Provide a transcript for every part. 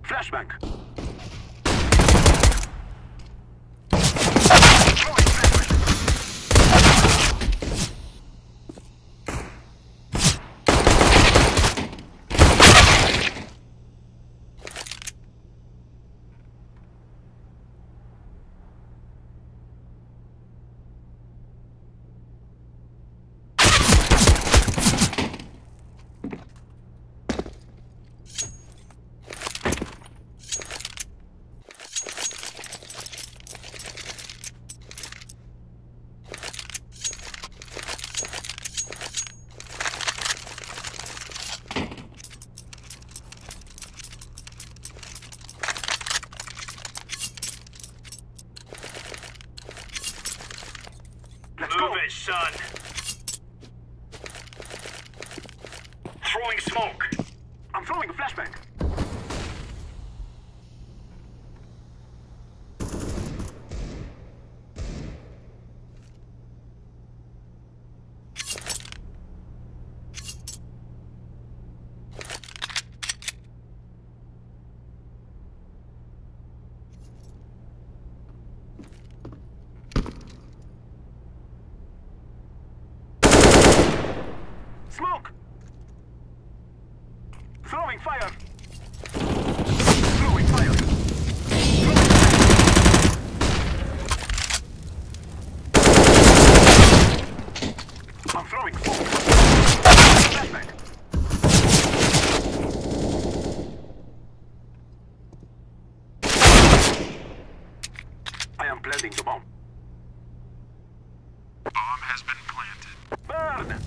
Flashbang. Move it, son. Throwing smoke. I'm throwing a flashbang. Smoke! Throwing fire! Throwing fire! I'm throwing smoke! Flashbang! I am planting the bomb. Bomb has been planted. Burn!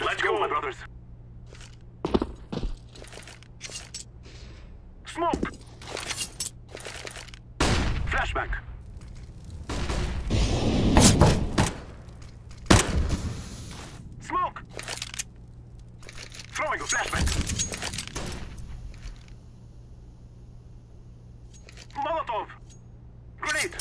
Let's go, my brothers. Smoke! Flashbang! Smoke! Throwing a flashbang! Molotov! Grenade!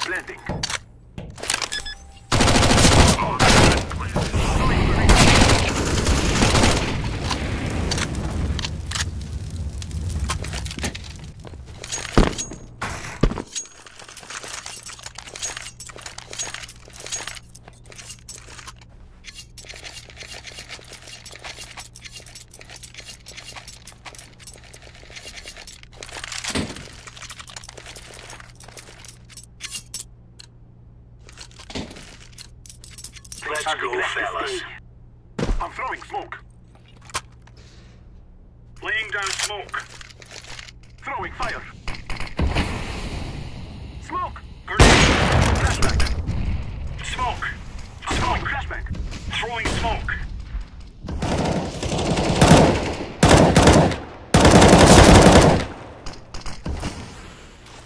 Landing. Let's go, fellas. I'm throwing smoke. Laying down smoke. Throwing fire. Smoke! Grenade. Flashbang. Smoke. I'm throwing Smoke. flashbang. Throwing smoke.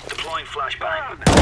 Deploying flashbang. Burn!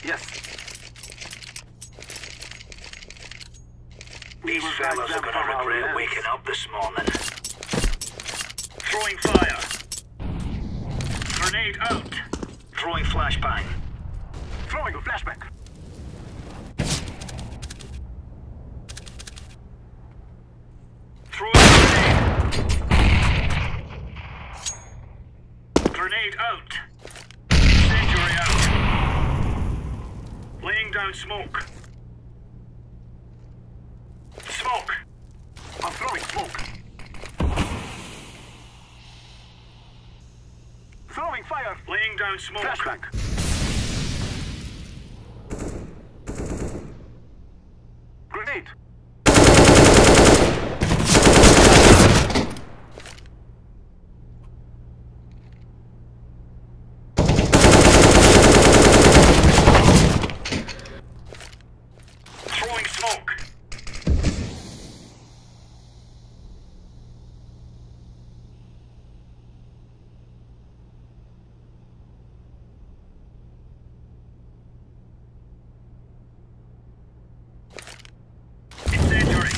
Yes. These fellas are gonna regret waking up this morning. Throwing fire. Grenade out. Throwing flashbang. Throwing a flashback. Throwing grenade. Grenade out. Incendiary out. Laying down smoke. Smoke. I'm throwing smoke. Throwing fire. Laying down smoke. Flashback. Grenade. Throwing smoke. Incendiary.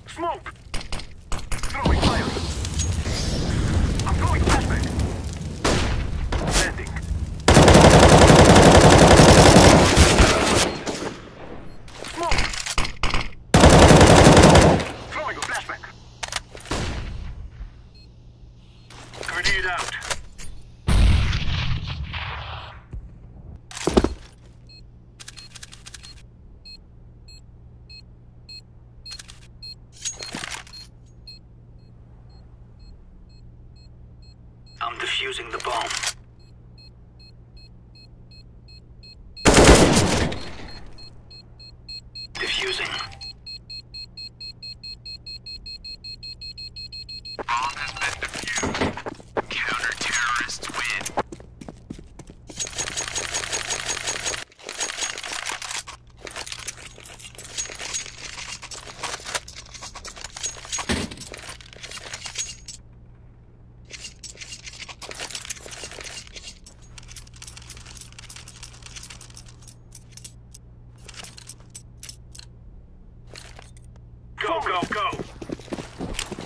Smoke. Throwing fire. I'm throwing flashback. Landing. Smoke. Throwing a flashback. Grenade out. I'm defusing the bomb. Defusing. Bomb has been defused. Counter-terrorists win. Go, go, go.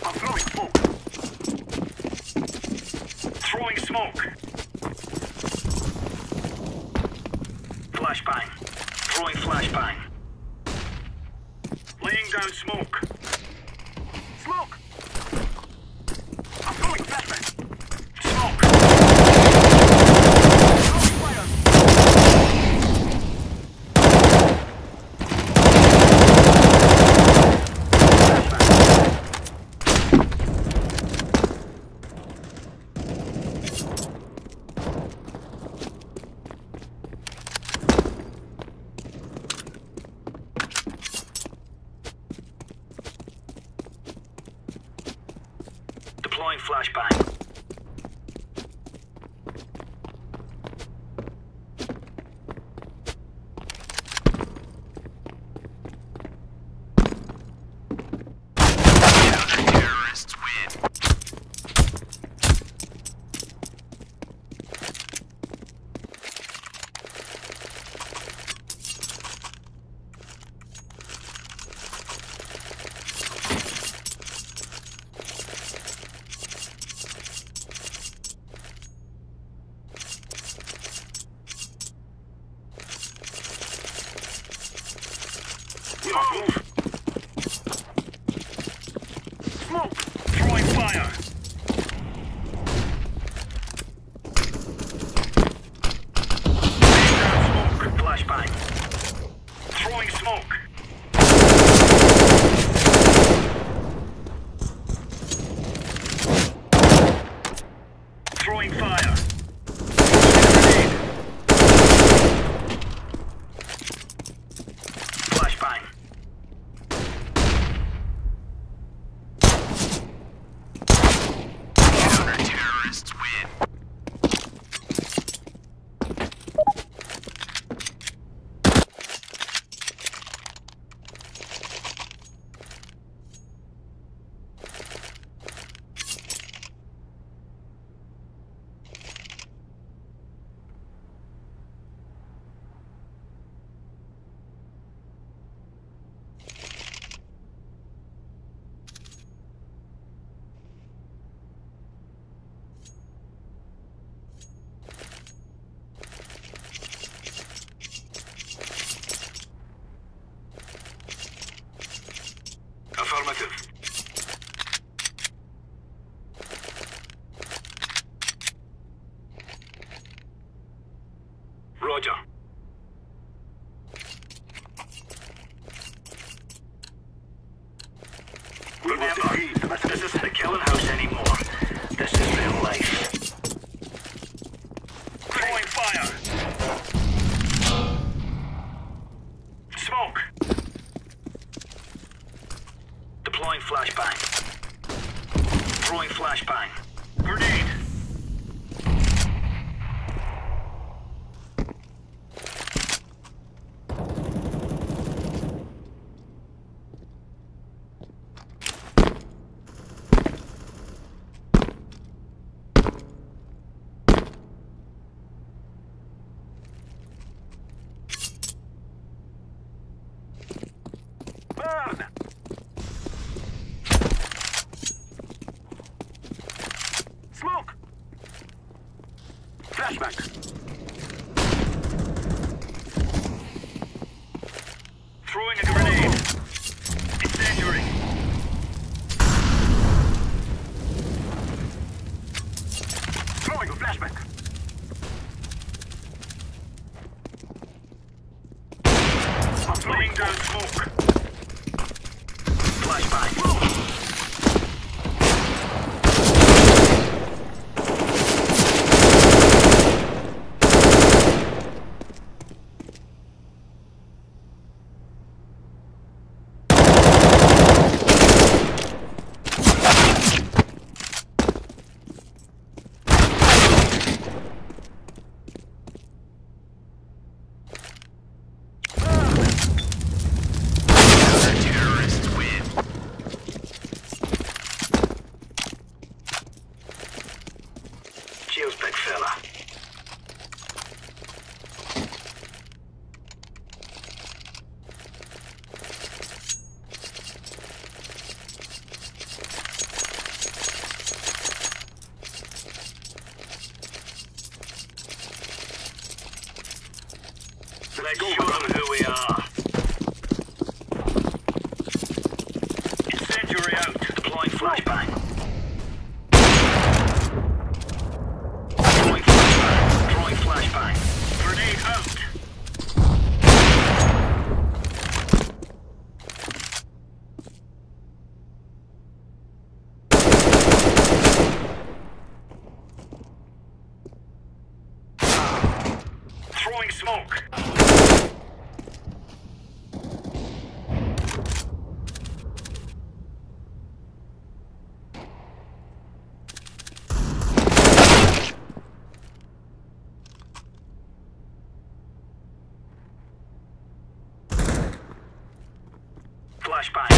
I'm throwing smoke. Throwing smoke. Flashbang. Throwing flashbang. Laying down smoke. Smoke. I'm throwing flashback. Smoke. Throwing fire. Deploying flashbang. Counter-terrorists win. Move. Smoke. Throwing fire. Laying down smoke. Flashbang. Throwing smoke. Throwing fire. Grenade. Flashbang. Counter-terrorists win. flashback. Throwing a grenade. Incendiary. Throwing a flashback. I'm Laying down smoke. Flashbang. Terrorists win. Cheers, big fella. Let's show them who we are. Incendiary out. Deploying flashbang. Throwing flashbang. Throwing flashbang. Grenade out. Throwing smoke. Flashbang.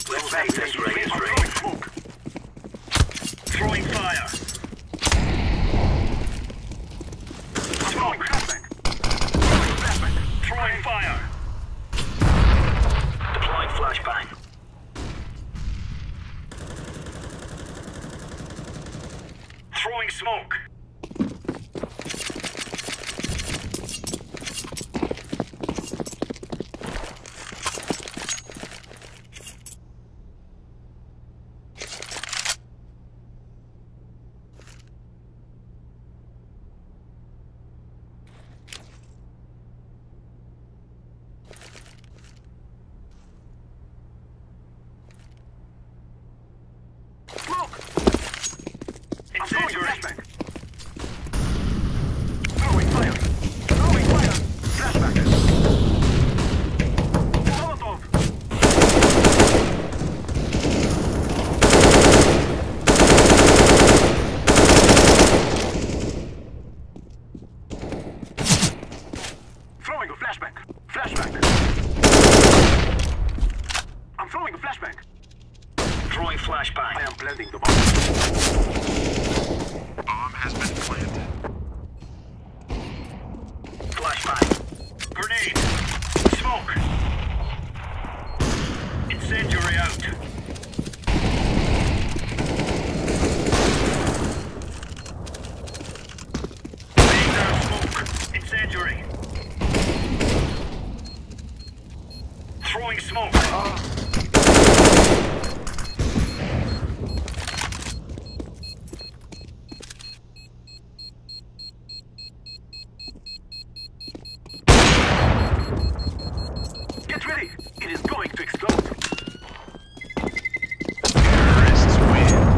Let's make this race. Throwing fire. Throwing flashback. Flashback. Throwing fire. Deploying flashbang. Throwing smoke. Smoke. I'm throwing Incendiary. flashback. Throwing fire. Throwing fire. Flashback. Molotov. Throwing a flashback. Flashback. I'm throwing a flashback. Throwing flashbang. I am planting the bomb. Bomb has been planted. Flashbang. Grenade. Smoke. Incendiary out. Laying down smoke. Incendiary. Throwing smoke. going to explode. Terrorists win.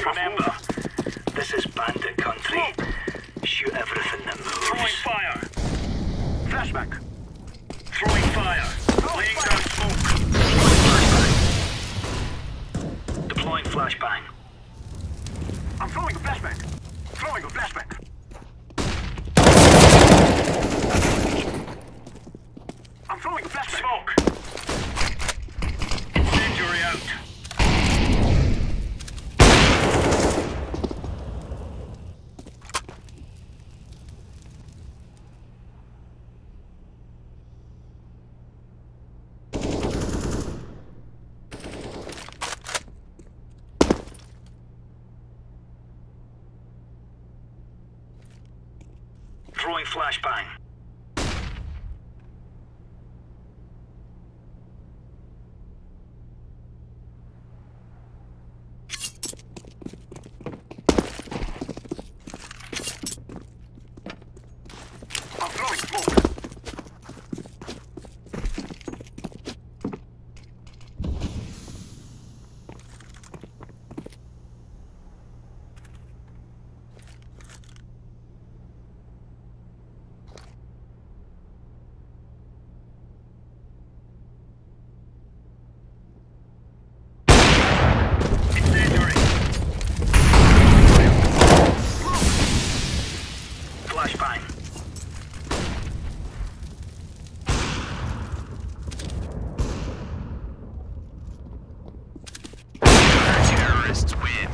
Remember, this is bandit country. Shoot everything that moves. Throwing fire. Flashback. Throwing fire. Laying Laying down smoke. Deploying flashbang. I'm throwing a flashback. Throwing a flashback. I'm throwing a flashback. Smoke. Incendiary out. Throwing flashbang. I'm throwing smoke. Incendiary. Flashbang. Terrorists win.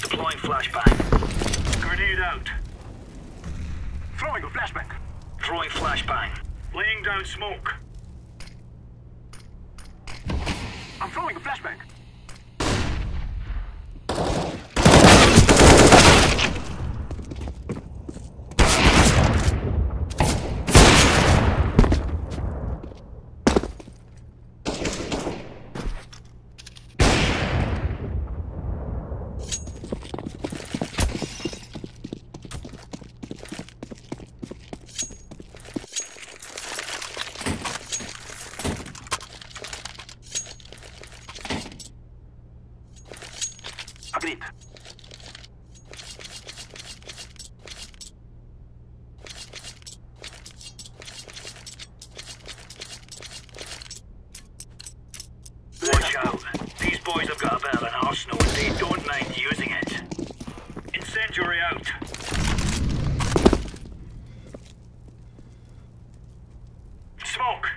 Deploying flashbang. Grenade out. Throwing a flashbang. Throwing flashbang. Laying down smoke. I'm throwing a flashbang. Agreed. Watch out. These boys have got a bit of an arsenal and they don't mind using it. Incendiary out. Smoke.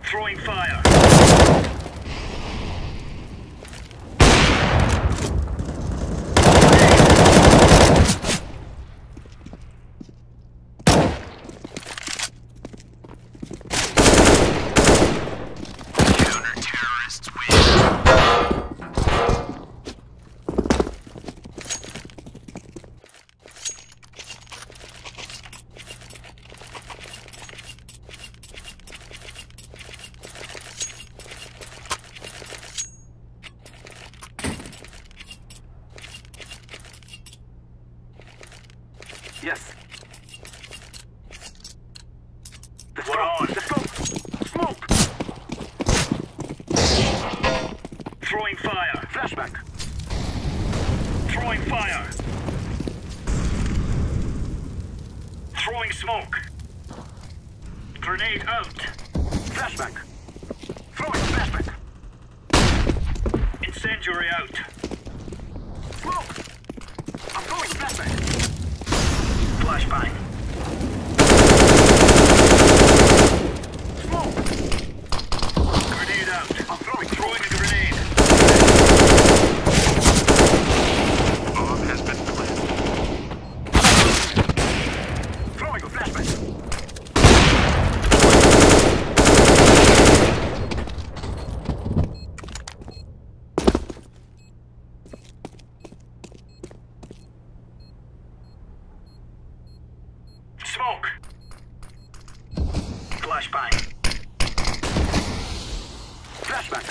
Throwing fire. Yes. Let's We're go. on. Let's go. Smoke. Throwing fire. Flashback. Throwing fire. Throwing smoke. Grenade out. Flashback. Throwing flashback. Incendiary out. Smoke. I'm throwing flashback. Flashbang. Smoke. Grenade out. I'm throwing Throwing a grenade. Bomb has been planted. Throwing a flashback. Smoke. Flashbang. Flashback.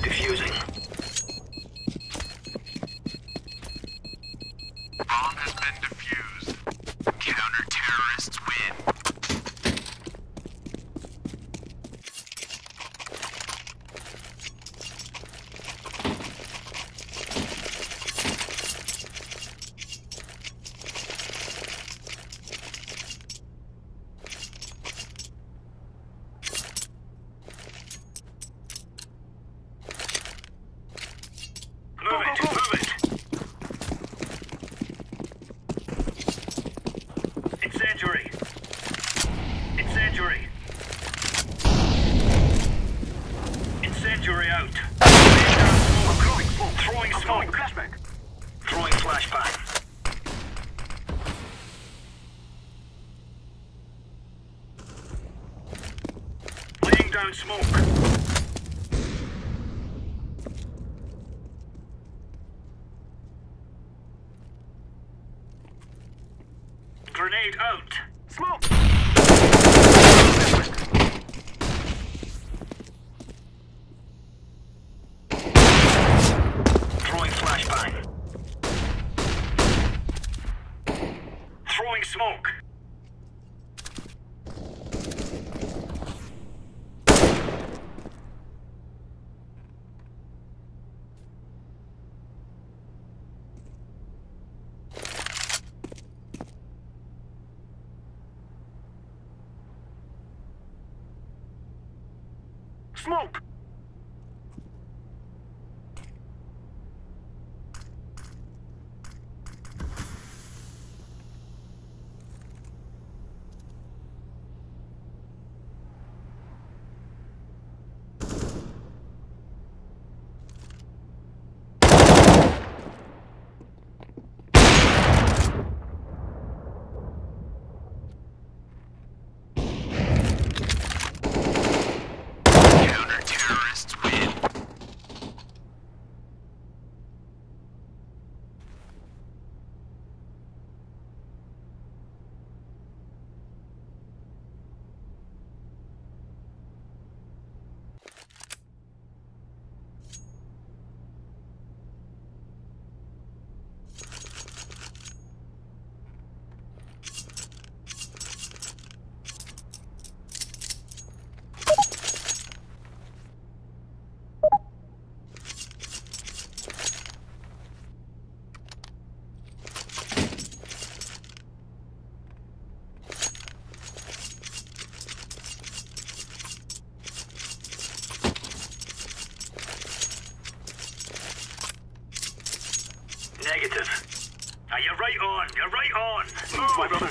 Diffusing. Bomb has been defused. Counter-terrorists win. Move it. Move it. Incendiary. Incendiary. Incendiary out. I'm throwing smoke. Throwing I'm throwing smoke. flashback. Throwing flashbang. Laying down smoke. Grenade out. Smoke. Throwing flashbang. Throwing smoke. Smoke. Counter-terrorists win. Negative. You're right on. You're right on. Move, my brother.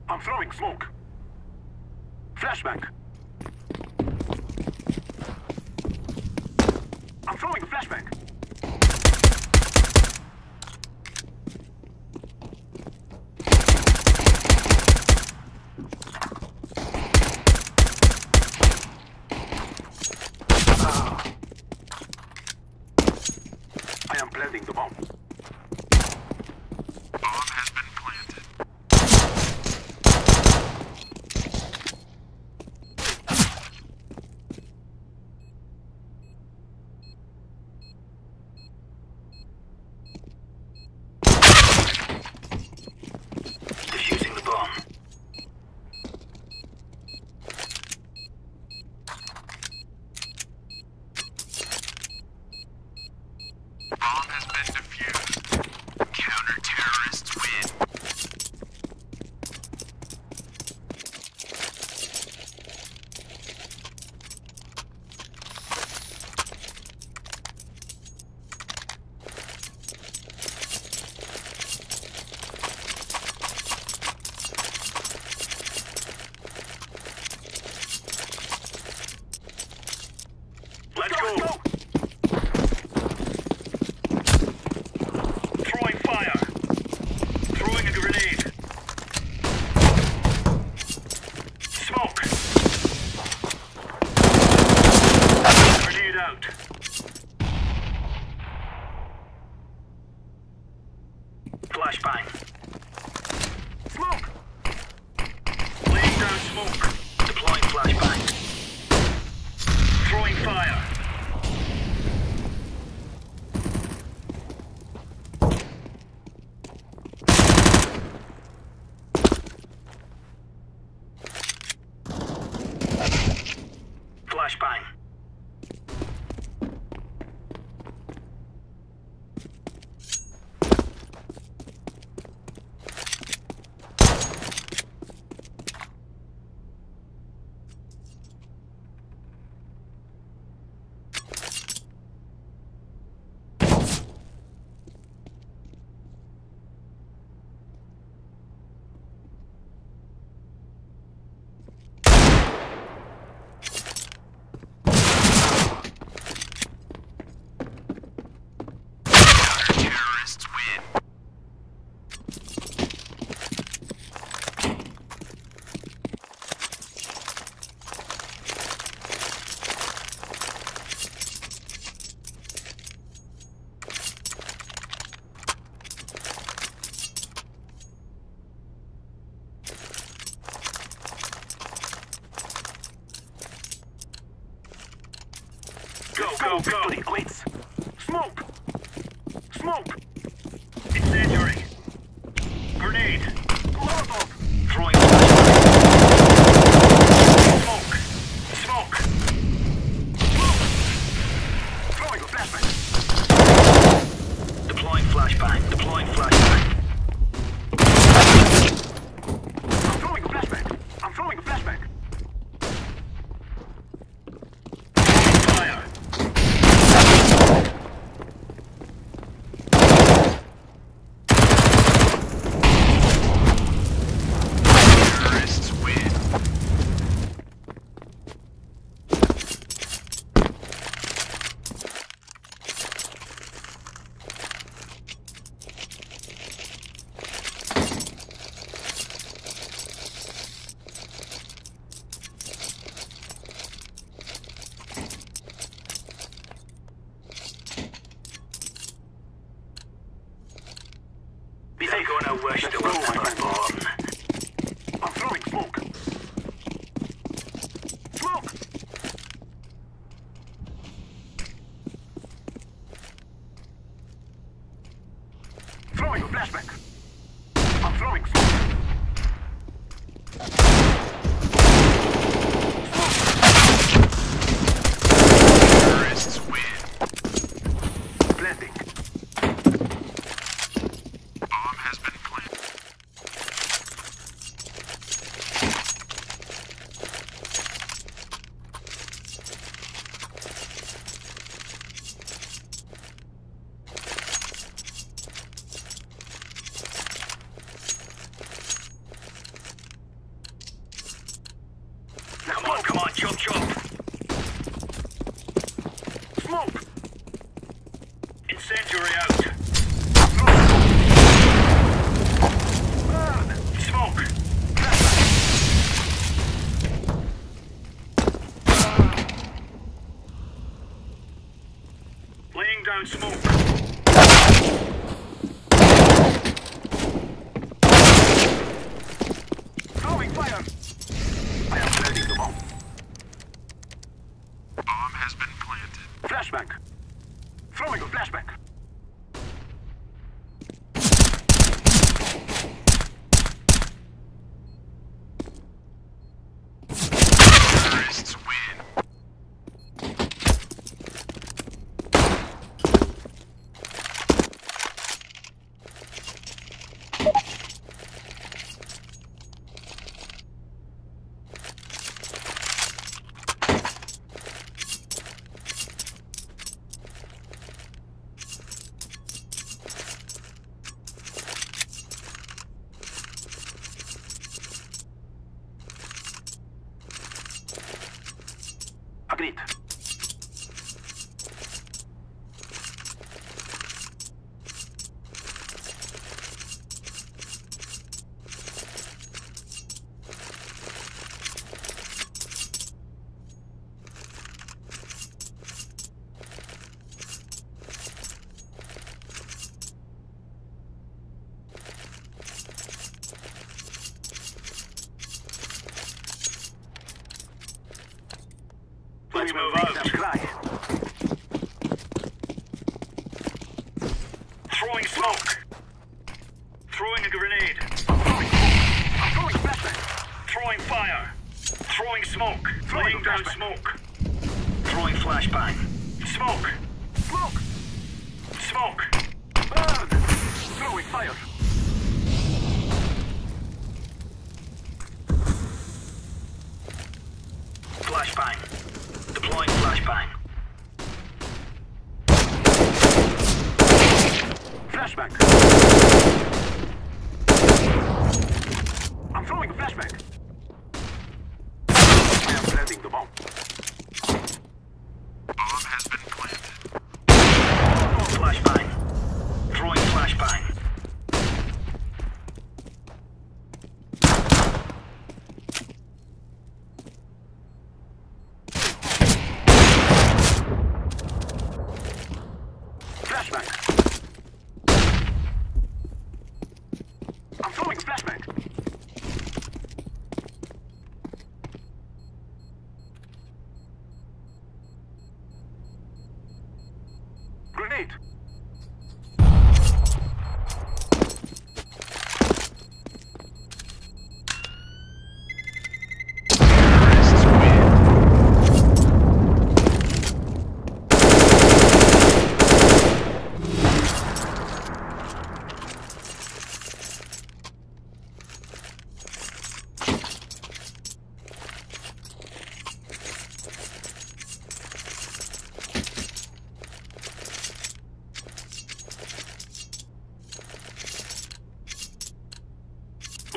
I'm throwing smoke. Flashback. I'm throwing a flashback. smoke. Deploying flashbang. Throwing fire. Flashbang. Terrorists win. Go, quits. Smoke. Smoke. Incendiary. Grenade. Molotov. Throwing flashbang. Smoke. Smoke. Throwing a flashbang. Deploying flashbang. Deploying flashbang. I'm throwing a flashbang. I'm throwing a flashbang. Fire. Terrorists win. They're gonna wish they were never born. I'm throwing smoke. Smoke! Throwing a flashback. I'm throwing smoke. Terrorists win. Planting. Bomb has been planted. Come on, chop. Smoke! Incendiary out. Burn! Smoke! Laying down smoke. Throwing fire! I am planting the bomb. Bomb has been planted. Flashbang. Throwing a flashbang. Terrorists win. Agreed. Let's move out. Throwing smoke. Throwing a grenade. I'm throwing flashbang. Throwing fire. Throwing smoke. Throwing Laying down flashbang. smoke. Throwing flashbang. Smoke. Smoke. Smoke. Burn. Throwing fire. Flashbang. Deploying flashbang. Flashbang. I'm throwing a flashbang. I am planting the bomb. Bomb has been planted. Flashbang. Throwing flashbang. Flashbang. I'm throwing a flashbang. Grenade. Terrorists win.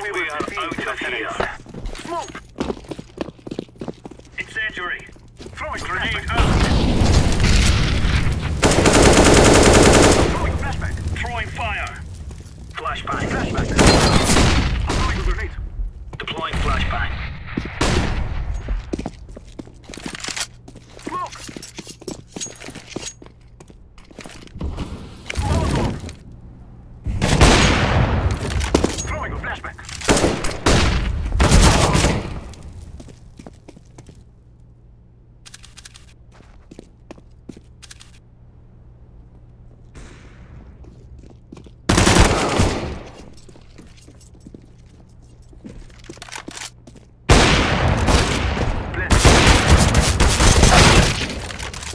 We We are defeat out of the here. enemies. Smoke. Incendiary. Throwing Grenade flashbang. out. Throwing flashbang. Throwing fire. Flashbang. Flashbang. I'm throwing a grenade. Deploying flashbang. Smoke. Molotov. Throwing a flashbang.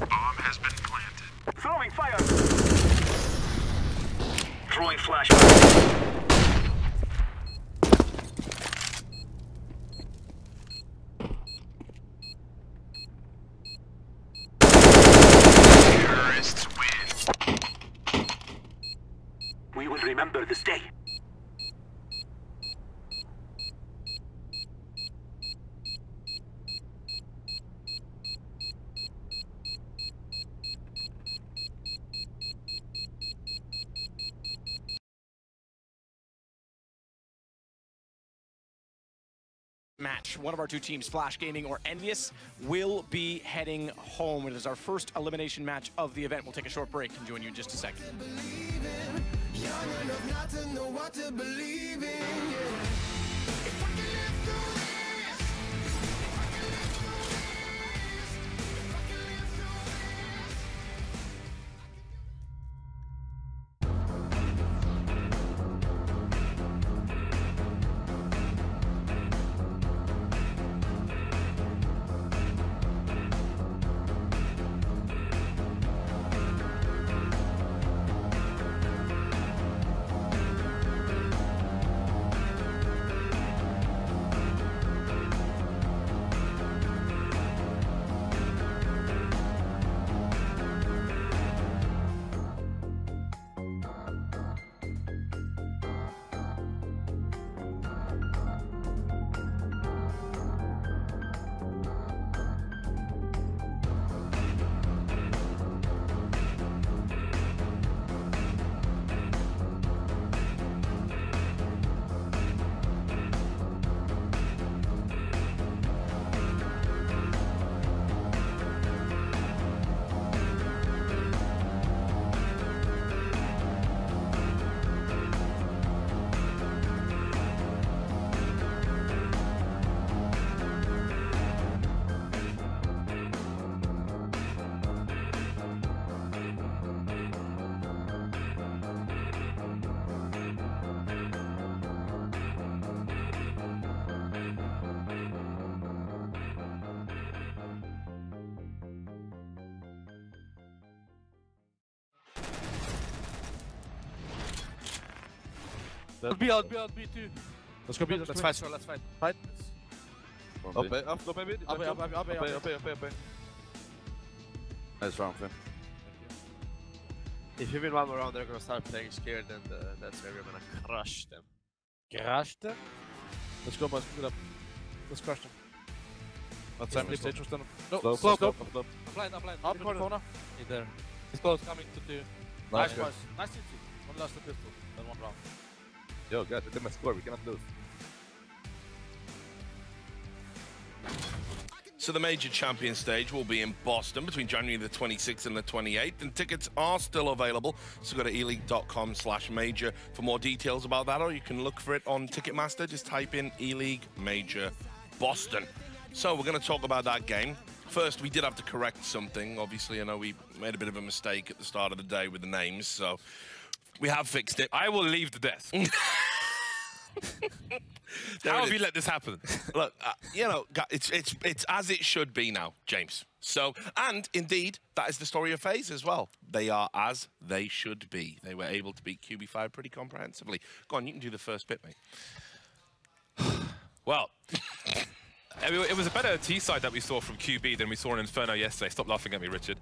Bomb has been planted. Throwing fire. Throwing flashbang. Terrorists win. We will remember this day. Match. One of our two teams, Flash Gaming or Envious, will be heading home. It is our first elimination match of the event. We'll take a short break and join you in just a second. B out, B2. Let's go B. Let's fight, sure, let's fight. Fight. Up, maybe. Up. Nice round, Finn. If you win one more round, they're gonna start playing scared, and that's where we're gonna crush them. Crush them. Let's go, boys. Pick it up. Let's crush them. What's Stage was done. No, Slow. I'm blind. Up in the corner. He's there. He's close, coming to 2. Nice, boys. Nice to see. One last pistol, then one round. Yo, guys, they must score. We cannot lose. So the major champion stage will be in Boston between January the 26th and the 28th, and tickets are still available. So go to eleague.com/major for more details about that, or you can look for it on Ticketmaster. Just type in E-League Major Boston. So we're going to talk about that game. First, we did have to correct something. Obviously, I know we made a bit of a mistake at the start of the day with the names, so we have fixed it. I will leave the desk. How have you let this happen? Look, you know, it's as it should be now, James. So, and indeed, that is the story of FaZe as well. They are as they should be. They were able to beat QB5 pretty comprehensively. Go on, you can do the first bit, mate. Well, it was a better T-side that we saw from QB than we saw in Inferno yesterday. Stop laughing at me, Richard.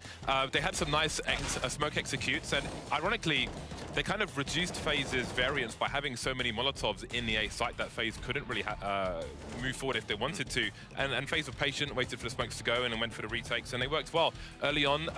They had some nice smoke executes, and ironically, they kind of reduced FaZe's variance by having so many Molotovs in the A site that FaZe couldn't really move forward if they wanted to. And FaZe were patient, waited for the smokes to go in, and went for the retakes, and they worked well. Early on,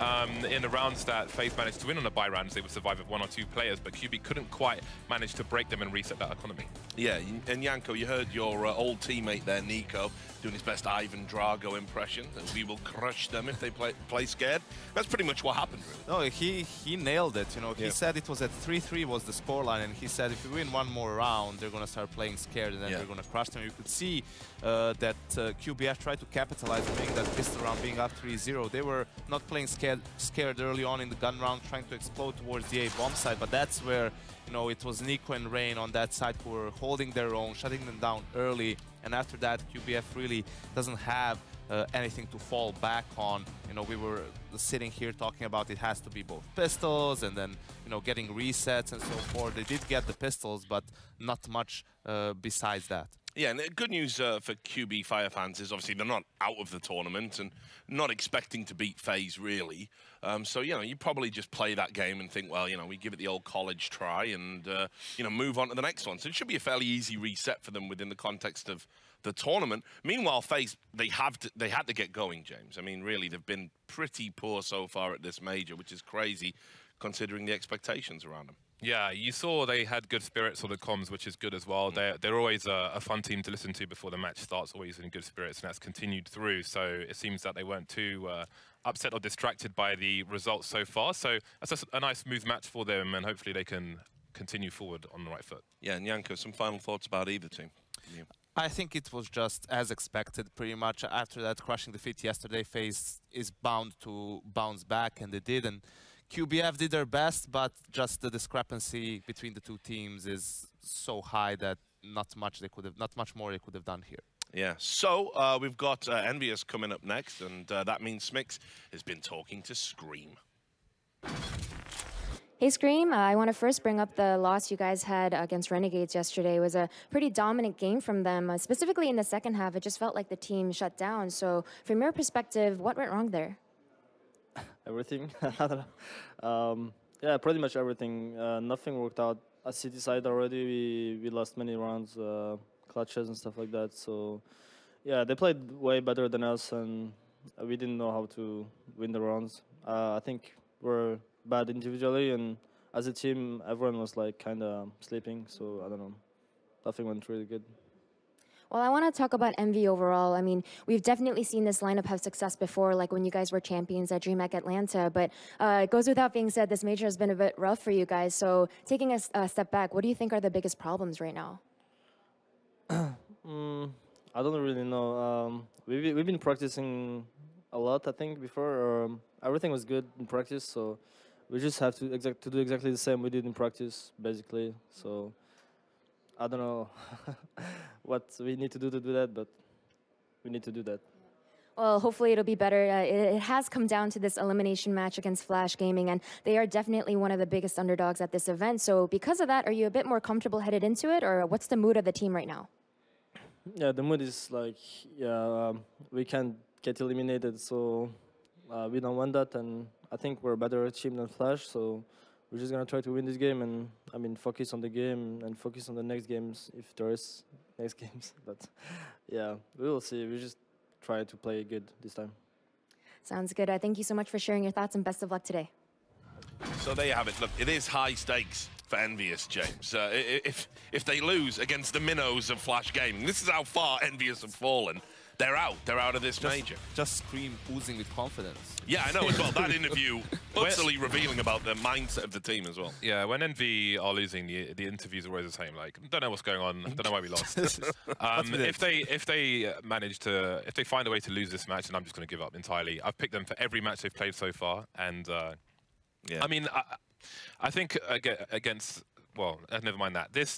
in the rounds that FaZe managed to win on the buy rounds, they would survive with 1 or 2 players, but QB couldn't quite manage to break them and reset that economy. Yeah, and Yanko, you heard your old teammate there, Nico, doing his best Ivan Drago impression, that we will crush them if they play scared. That's pretty much what happened, really. No, he nailed it. You know, he said it was at 3-3 was the scoreline, and he said if we win one more round, they're gonna start playing scared, and then they're gonna crush them. You could see that QBF tried to capitalize on being that pistol round, being up 3-0. They were not playing scared early on in the gun round, trying to explode towards the A bomb side, but that's where, you know, it was Nico and Rain on that side who were holding their own, shutting them down early, and after that, QBF really doesn't have anything to fall back on. You know, we were sitting here talking about it has to be both pistols and then, you know, getting resets and so forth. They did get the pistols, but not much besides that. Yeah, and the good news for QB Fire fans is obviously they're not out of the tournament and not expecting to beat FaZe, really. So, you know, you probably just play that game and think, well, you know, we give it the old college try and, you know, move on to the next one. So it should be a fairly easy reset for them within the context of the tournament. Meanwhile, FaZe, they had to get going, James. I mean, really, they've been pretty poor so far at this major, which is crazy considering the expectations around them. Yeah, you saw they had good spirits on the comms, which is good as well. They're always a fun team to listen to before the match starts, always in good spirits, and that's continued through. So it seems that they weren't too upset or distracted by the results so far. So that's just a nice, smooth match for them, and hopefully they can continue forward on the right foot. Yeah, and Yanko, some final thoughts about either team? Yeah. I think it was just as expected, pretty much. After that crushing defeat yesterday, FaZe is bound to bounce back, and they did. And QBF did their best, but just the discrepancy between the two teams is so high that not much more they could have done here. Yeah, so we've got Envious coming up next, and that means Smix has been talking to Scream. Hey Scream, I want to first bring up the loss you guys had against Renegades yesterday. It was a pretty dominant game from them. Specifically in the second half, it just felt like the team shut down. So from your perspective, what went wrong there? Everything. I don't know. Yeah, pretty much everything. Nothing worked out. At City side already, we lost many rounds, clutches and stuff like that. So yeah, they played way better than us, and we didn't know how to win the rounds. I think we're bad individually, and as a team, everyone was like kind of sleeping. So I don't know. Nothing went really good. Well, I want to talk about Envy overall. I mean, we've definitely seen this lineup have success before, like when you guys were champions at DreamHack Atlanta. But it goes without being said, this major has been a bit rough for you guys. So taking a step back, what do you think are the biggest problems right now? I don't really know. We've been practicing a lot, I think, before. Everything was good in practice, so we just have to do exactly the same we did in practice, basically. So I don't know what we need to do that, but we need to do that. Well, hopefully it'll be better. It has come down to this elimination match against Flash Gaming, and they are definitely one of the biggest underdogs at this event. So because of that, are you a bit more comfortable headed into it, or what's the mood of the team right now? Yeah, the mood is like, we can't get eliminated, so we don't want that, and I think we're a better team than Flash, so we're just gonna try to win this game, and I mean, focus on the game and focus on the next games if there is next games. But yeah, we will see. We just try to play good this time. Sounds good. Thank you so much for sharing your thoughts, and best of luck today. So there you have it. Look, it is high stakes for Envious, James. If they lose against the minnows of Flash Gaming, this is how far Envious have fallen. They're out. They're out of this major. Just Scream oozing with confidence. Yeah, I know as well. That interview utterly revealing about the mindset of the team as well. Yeah, when Envy are losing, the interviews are always the same. Like, don't know what's going on. Don't know why we lost. If they find a way to lose this match, then I'm just going to give up entirely. I've picked them for every match they've played so far, and I mean, I think against. Well, never mind that. This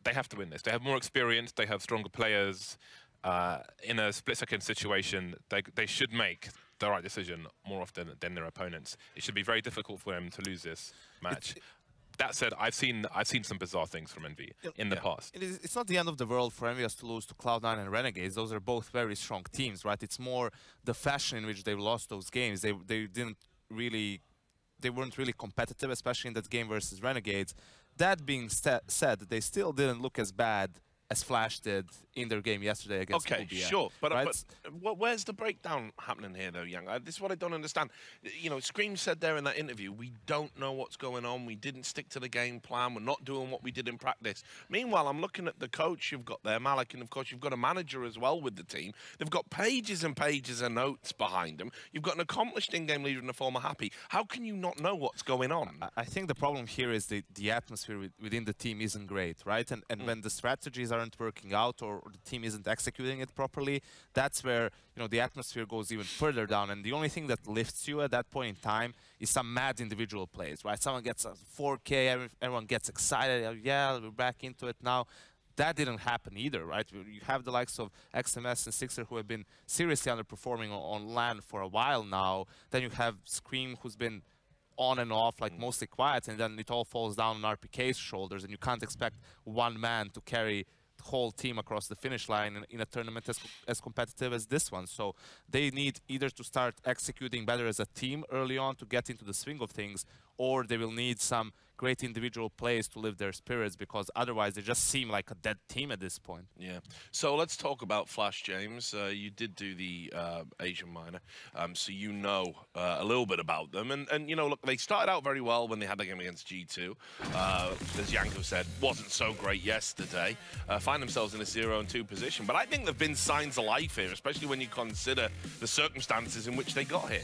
they have to win this. They have more experience. They have stronger players. In a split-second situation, they should make the right decision more often than their opponents. It should be very difficult for them to lose this match. That said, I've seen some bizarre things from Envy in the past. It's not the end of the world for Envious to lose to Cloud9 and Renegades. Those are both very strong teams, right? It's more the fashion in which they lost those games. They weren't really competitive, especially in that game versus Renegades. That being said, they still didn't look as bad as Flash did in their game yesterday against Okay, Kubiak, sure. But, right? but where's the breakdown happening here, though, Yang? This is what I don't understand. You know, Scream said there in that interview, we don't know what's going on. We didn't stick to the game plan. We're not doing what we did in practice. Meanwhile, I'm looking at the coach you've got there, Malik, and of course you've got a manager as well with the team. They've got pages and pages of notes behind them. You've got an accomplished in-game leader and a former Happy. How can you not know what's going on? I think the problem here is the atmosphere within the team isn't great, right? And when the strategies aren't working out or the team isn't executing it properly, that's where, you know, the atmosphere goes even further down. And the only thing that lifts you at that point in time is some mad individual plays, right? Someone gets a 4K, everyone gets excited, yeah, we're back into it now. That didn't happen either, right? You have the likes of XMS and Sixer who have been seriously underperforming on LAN for a while now. Then you have Scream who's been on and off, like mostly quiet, and then it all falls down on RPK's shoulders, and you can't expect one man to carry whole team across the finish line in a tournament as competitive as this one. So they need either to start executing better as a team early on to get into the swing of things, or they will need some great individual plays to lift their spirits, because otherwise they just seem like a dead team at this point. Yeah. So let's talk about Flash, James. You did do the Asian minor, so you know a little bit about them. And you know, look, they started out very well when they had the game against G2. As Yanko said, wasn't so great yesterday. Find themselves in a 0-2 position. But I think there have been signs of life here, especially when you consider the circumstances in which they got here.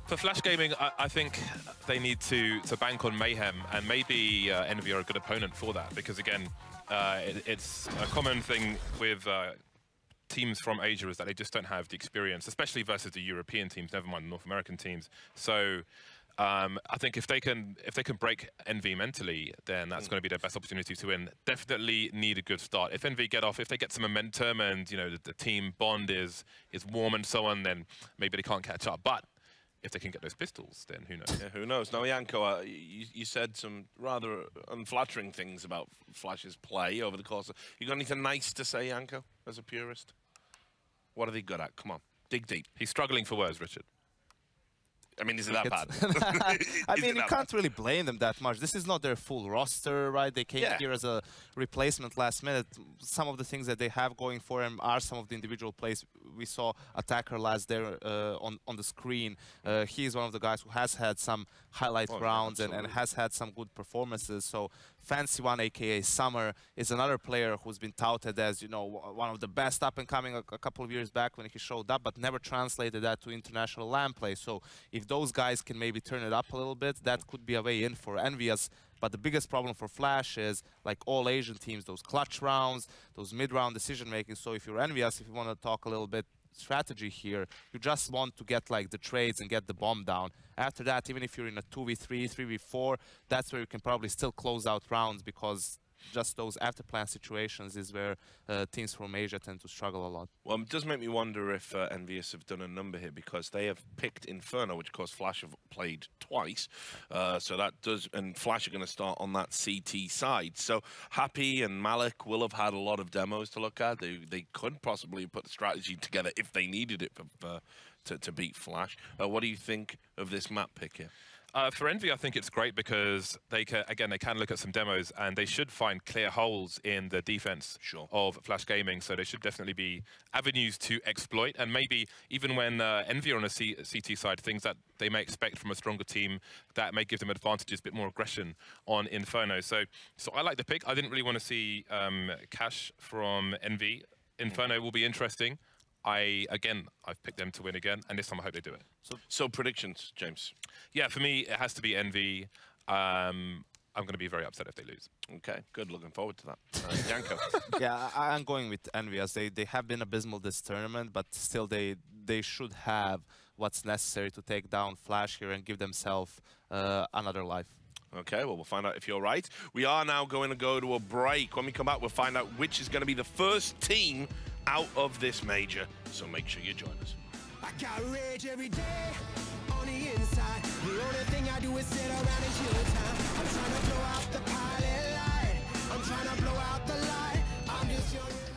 For Flash Gaming, I think they need to bank on mayhem, and maybe Envy are a good opponent for that, because again, it's a common thing with teams from Asia is that they just don't have the experience, especially versus the European teams, never mind the North American teams. So I think if they can break Envy mentally, then that's going to be their best opportunity to win. Definitely need a good start. If Envy if they get some momentum and, you know, the team bond is warm and so on, then maybe they can't catch up. But if they can get those pistols, then who knows? Yeah, who knows? Now, Yanko, you said some rather unflattering things about Flash's play over the course of... You got anything nice to say, Yanko, as a purist? What are they good at? Come on, dig deep. He's struggling for words, Richard. I mean, is it that bad? I mean, you can't really blame them that much. This is not their full roster, right? They came here as a replacement last minute. Some of the things that they have going for them are some of the individual plays. We saw Attacker last there on the screen. He's one of the guys who has had some highlight rounds and has had some good performances. So Fancy One, aka Summer, is another player who's been touted as, you know, one of the best up and coming a couple of years back when he showed up, but never translated that to international LAN play. So if those guys can maybe turn it up a little bit, that could be a way in for Envious. But the biggest problem for Flash is, like all Asian teams, those clutch rounds, those mid-round decision-making. So if you're Envious, if you want to talk a little bit strategy here, you just want to get like the trades and get the bomb down. After that, even if you're in a 2v3, 3v4, that's where you can probably still close out rounds, because just those after plan situations is where teams from Asia tend to struggle a lot. Well, it does make me wonder if Envious have done a number here, because they have picked Inferno, which of course Flash have played twice. So that does, and Flash are going to start on that CT side. So Happy and Malik will have had a lot of demos to look at. They could possibly put the strategy together if they needed it to beat Flash. What do you think of this map pick here? For Envy, I think it's great because they can look at some demos and they should find clear holes in the defense of Flash Gaming. So there should definitely be avenues to exploit, and maybe even when Envy are on a CT side, things that they may expect from a stronger team that may give them advantages, a bit more aggression on Inferno. So I like the pick. I didn't really want to see Cash from Envy. Inferno will be interesting. I've picked them to win again, and this time I hope they do it. So predictions, James? Yeah, for me, it has to be Envy. I'm going to be very upset if they lose. Okay, good. Looking forward to that. Janko? Yeah, I'm going with Envy, as they have been abysmal this tournament, but still they should have what's necessary to take down Flash here and give themselves another life. Okay, well, we'll find out if you're right. We are now going to go to a break. When we come back, we'll find out which is going to be the first team out of this major. So make sure you join us. I got rage every day on the inside. The only thing I do is sit around and kill time. I'm trying to blow out the pilot light. I'm trying to blow out the light. I'm just young enough to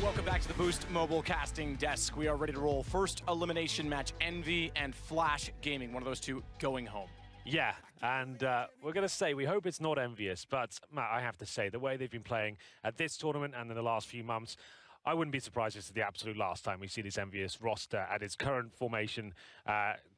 Welcome back to the Boost Mobile Casting Desk. We are ready to roll. First elimination match, Envy and Flash Gaming. One of those two going home. Yeah, and we're going to say we hope it's not Envious, but Matt, I have to say, the way they've been playing at this tournament and in the last few months, I wouldn't be surprised if it's the absolute last time we see this Envious roster at its current formation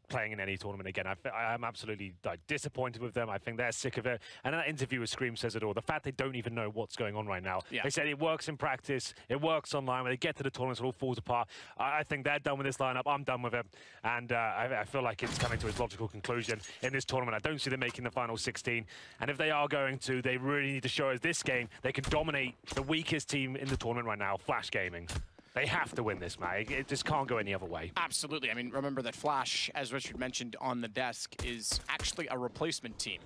playing in any tournament again. I'm absolutely disappointed with them. I think they're sick of it. And that interview with Scream says it all. The fact they don't even know what's going on right now. Yeah. They said it works in practice, it works online. When they get to the tournaments, it all falls apart. I think they're done with this lineup. I'm done with it. And I feel like it's coming to its logical conclusion in this tournament. I don't see them making the final 16. And if they are going to, they really need to show us this game they can dominate the weakest team in the tournament right now, Flash Gaming. They have to win this, man. It just can't go any other way. Absolutely. I mean, remember that Flash, as Richard mentioned on the desk, is actually a replacement team.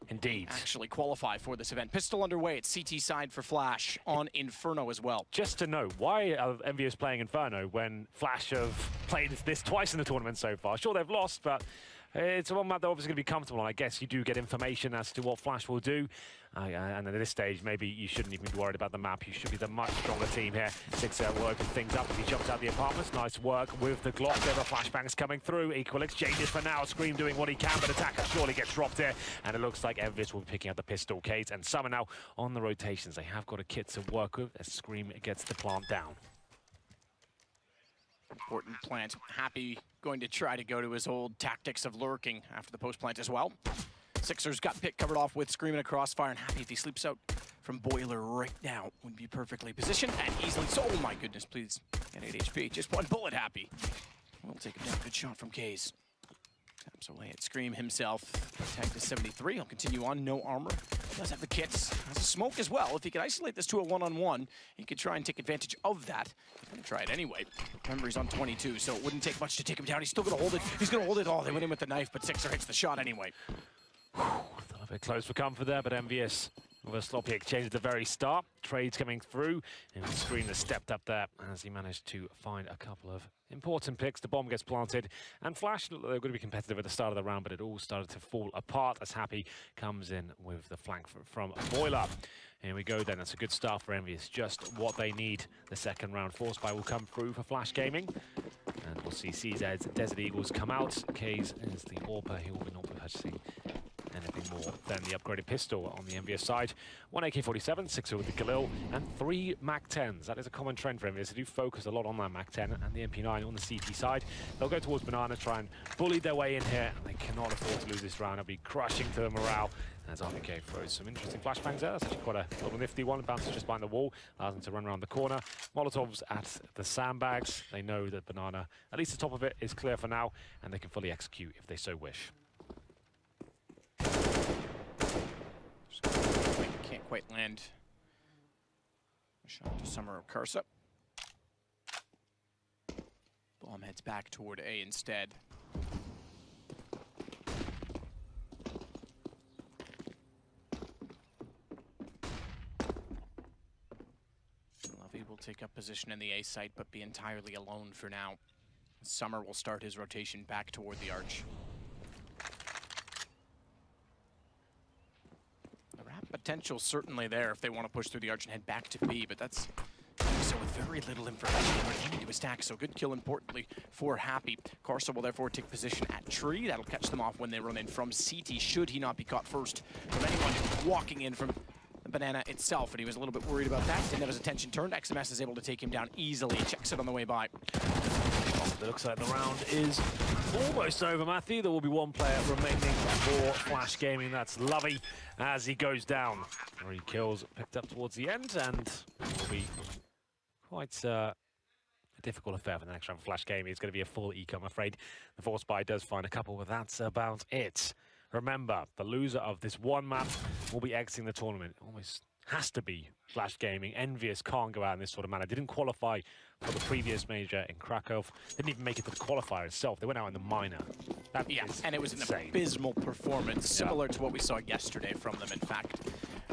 Indeed. Actually qualify for this event. Pistol underway at CT side for Flash on Inferno as well. Just to know, why are Envious playing Inferno when Flash have played this twice in the tournament so far? Sure, they've lost, but it's one map they're obviously going to be comfortable on. I guess you do get information as to what Flash will do. And at this stage, maybe you shouldn't even be worried about the map. You should be the much stronger team here. Sixer will open things up as he jumps out the apartments. Nice work with the Glock. There are flashbangs coming through. Equal exchanges for now. Scream doing what he can, but Attacker surely gets dropped here. And it looks like Envious will be picking up the pistol case. And Summer now on the rotations. They have got a kit to work with as Scream gets the plant down. Important plant. Happy going to try to go to his old tactics of lurking after the post plant as well. Sixers got Pick covered off with Scream and a crossfire, and Happy, if he sleeps out from Boiler right now, would be perfectly positioned and easily. So, oh my goodness, please get 8 HP. Just one bullet, Happy. We'll take him down. Good shot from Kays. Taps away at Scream himself. Tagged to 73. He'll continue on. No armor. Does have the kits. Has a smoke as well. If he could isolate this to a one-on-one, he could try and take advantage of that. He's going to try it anyway. Remember, he's on 22, so it wouldn't take much to take him down. He's still going to hold it. He's going to hold it. Oh, they went in with the knife, but Sixer hits the shot anyway. A little bit close for comfort there, but Envious with a sloppy exchange at the very start. Trades coming through, and Scream has stepped up there as he managed to find a couple of important picks. The bomb gets planted, and Flash, they're going to be competitive at the start of the round, but it all started to fall apart as Happy comes in with the flank from Boiler. Here we go then, that's a good start for Envious, just what they need. The second round Force Buy will come through for Flash Gaming. And we'll see CZ's Desert Eagles come out. Kays is the AWPer, he will be not purchasing anything more than the upgraded pistol on the Envious side. 1 AK-47, 6 with the Galil, and 3 MAC-10s. That is a common trend for Envious. They do focus a lot on that MAC-10 and the MP9 on the CT side. They'll go towards Banana, try and bully their way in here, and they cannot afford to lose this round. It'll be crushing to the morale as RPK throws some interesting flashbangs there. That's actually quite a little nifty one. Bounces just behind the wall, allows them to run around the corner. Molotovs at the sandbags. They know that Banana, at least the top of it, is clear for now, and they can fully execute if they so wish. Can't quite land. Shot to Summer of Karsa. Bomb heads back toward A instead. Lovey will take up position in the A site, but be entirely alone for now. Summer will start his rotation back toward the arch. Potential certainly there if they want to push through the arch and head back to B, but that's so with very little information running into a stack. So good kill importantly for Happy. Corsa will therefore take position at Tree. That'll catch them off when they run in from CT, should he not be caught first from anyone walking in from the Banana itself. And he was a little bit worried about that. Didn't have his attention turned. XMS is able to take him down easily. Checks it on the way by. It looks like the round is almost over, Matthew. There will be one player remaining for Flash Gaming. That's Lovey as he goes down. 3 kills picked up towards the end, and it will be quite a difficult affair for the next round for Flash Gaming. It's going to be a full eco, I'm afraid. The Force Buy does find a couple, but that's about it. Remember, the loser of this one map will be exiting the tournament. Almost has to be Flash Gaming. Envious can't go out in this sort of manner. Didn't qualify for the previous major in Krakow. Didn't even make it to the qualifier itself. They went out in the minor. Yeah, and it was insane. An abysmal performance, similar to what we saw yesterday from them, in fact,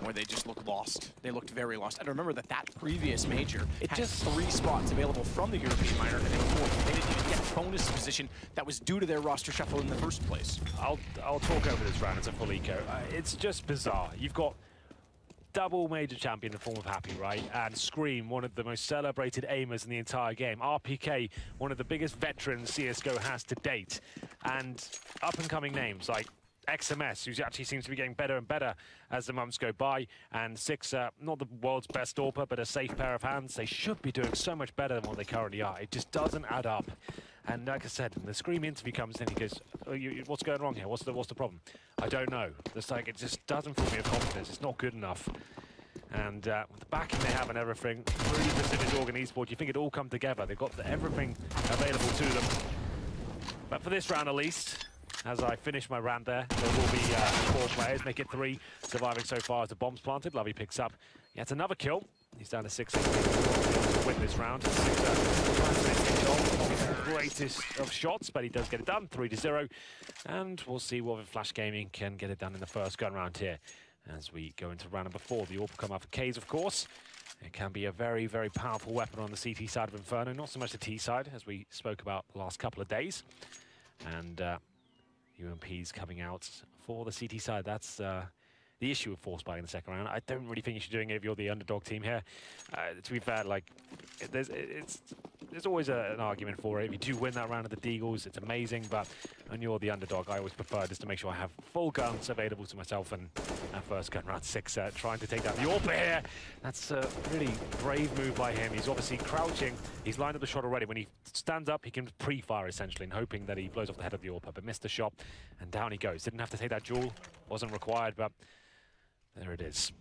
where they just looked lost. They looked very lost. And remember that previous major had just 3 spots available from the European minor, and they didn't even get bonus position that was due to their roster shuffle in the first place. I'll talk over this round. It's a full eco. It's just bizarre. You've got double major champion in the form of Happy, right? And Scream, one of the most celebrated aimers in the entire game. RPK, one of the biggest veterans CSGO has to date. And up-and-coming names like XMS, who actually seems to be getting better and better as the months go by. And Sixer, not the world's best AWPer, but a safe pair of hands. They should be doing so much better than what they currently are. It just doesn't add up. And like I said, when the Scream interview comes in, he goes, oh, what's going wrong here? What's the problem? I don't know. It's like, it just doesn't fill me with confidence. It's not good enough. And with the backing they have and everything, really Pacific Organ Esports, you think it'd all come together. They've got everything available to them. But for this round at least, as I finish my round there will be 4 players, make it 3, surviving so far as the bomb's planted. Lovey picks up yet another kill. He's down to 6 to win this round. Greatest of shots, but he does get it done, 3-0. And we'll see whether Flash Gaming can get it done in the first gun round here. As we go into round number 4, the AWP will come out for K's, of course. It can be a very, very powerful weapon on the CT side of Inferno, not so much the T side, as we spoke about the last couple of days. And UMP's coming out for the CT side. That's the issue with force buying in the second round. I don't really think you should be doing it if you're the underdog team here. To be fair, like, there's always an argument for it. If you do win that round of the Deagles, it's amazing, but when you're the underdog, I always prefer just to make sure I have full guns available to myself, and our first gun round 6, trying to take down the AWP here. That's a really brave move by him. He's obviously crouching. He's lined up the shot already. When he stands up, he can pre-fire essentially, and hoping that he blows off the head of the AWP, but missed the shot, and down he goes. Didn't have to take that duel, wasn't required, but there it is.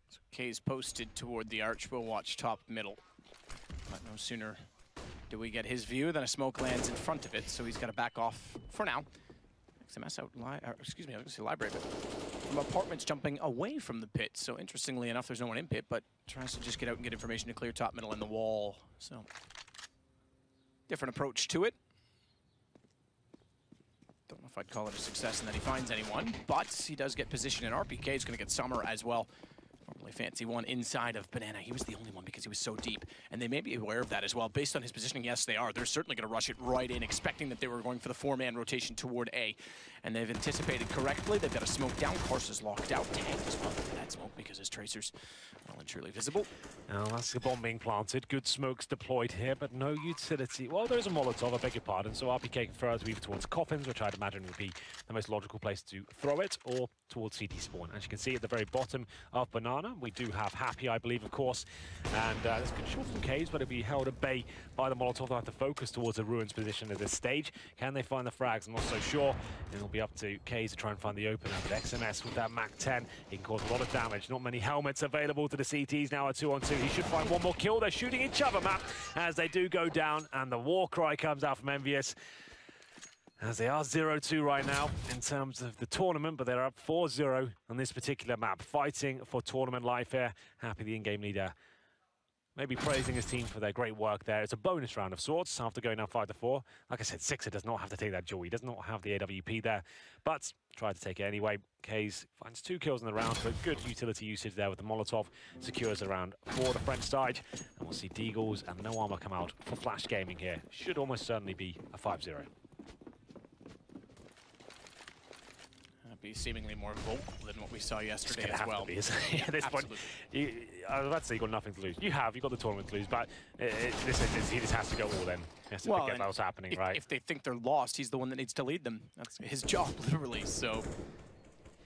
So K's posted toward the arch. We'll watch top middle. But no sooner do we get his view than a smoke lands in front of it, so he's got to back off for now. XMS out, excuse me, I was going to say library, but from apartments jumping away from the pit. So interestingly enough, there's no one in pit, but tries to just get out and get information to clear top middle and the wall. So different approach to it. Don't know if I'd call it a success in that he finds anyone, but he does get position, and RPK is going to get Summer as well. Normally fancy one inside of Banana. He was the only one because he was so deep, and they may be aware of that as well. Based on his positioning, yes, they are. They're certainly going to rush it right in, expecting that they were going for the 4-man rotation toward A, and they've anticipated correctly. They've got a smoke down. Course is locked out. Tagged as well for that smoke because his tracers well and truly visible. Now that's the bomb being planted. Good smokes deployed here, but no utility. Well, there's a Molotov, I beg your pardon. So RPK prefers to move towards coffins, which I'd imagine would be the most logical place to throw it, or towards CT spawn. As you can see at the very bottom of Banana, we do have Happy, I believe, of course. And there's a good shot from Caves, but it'll be held at bay by the Molotov. They'll have to focus towards the Ruins position at this stage. Can they find the frags? I'm not so sure. And it'll be up to Caves to try and find the opener. But XMS with that MAC-10, he can cause a lot of damage. Not many helmets available to the CTs now at 2-on-2. He should find one more kill. They're shooting each other, Matt, as they do go down. And the war cry comes out from Envious, as they are 0-2 right now in terms of the tournament, but they're up 4-0 on this particular map, fighting for tournament life here. Happy, the in-game leader, maybe praising his team for their great work there. It's a bonus round of sorts after going down 5-4. Like I said, Sixer does not have to take that duel. He does not have the AWP there, but tried to take it anyway. Kays finds 2 kills in the round, but good utility usage there with the Molotov. Secures the round for the French side. And we'll see Deagles and no armor come out for Flash Gaming here. Should almost certainly be a 5-0. Be seemingly more vocal than what we saw yesterday as well. Be, at this point, I was about to say you've got nothing to lose. You've got the tournament to lose, but he just has to go all in. He has to forget what's happening, right? If they think they're lost, he's the one that needs to lead them. That's his job, literally. So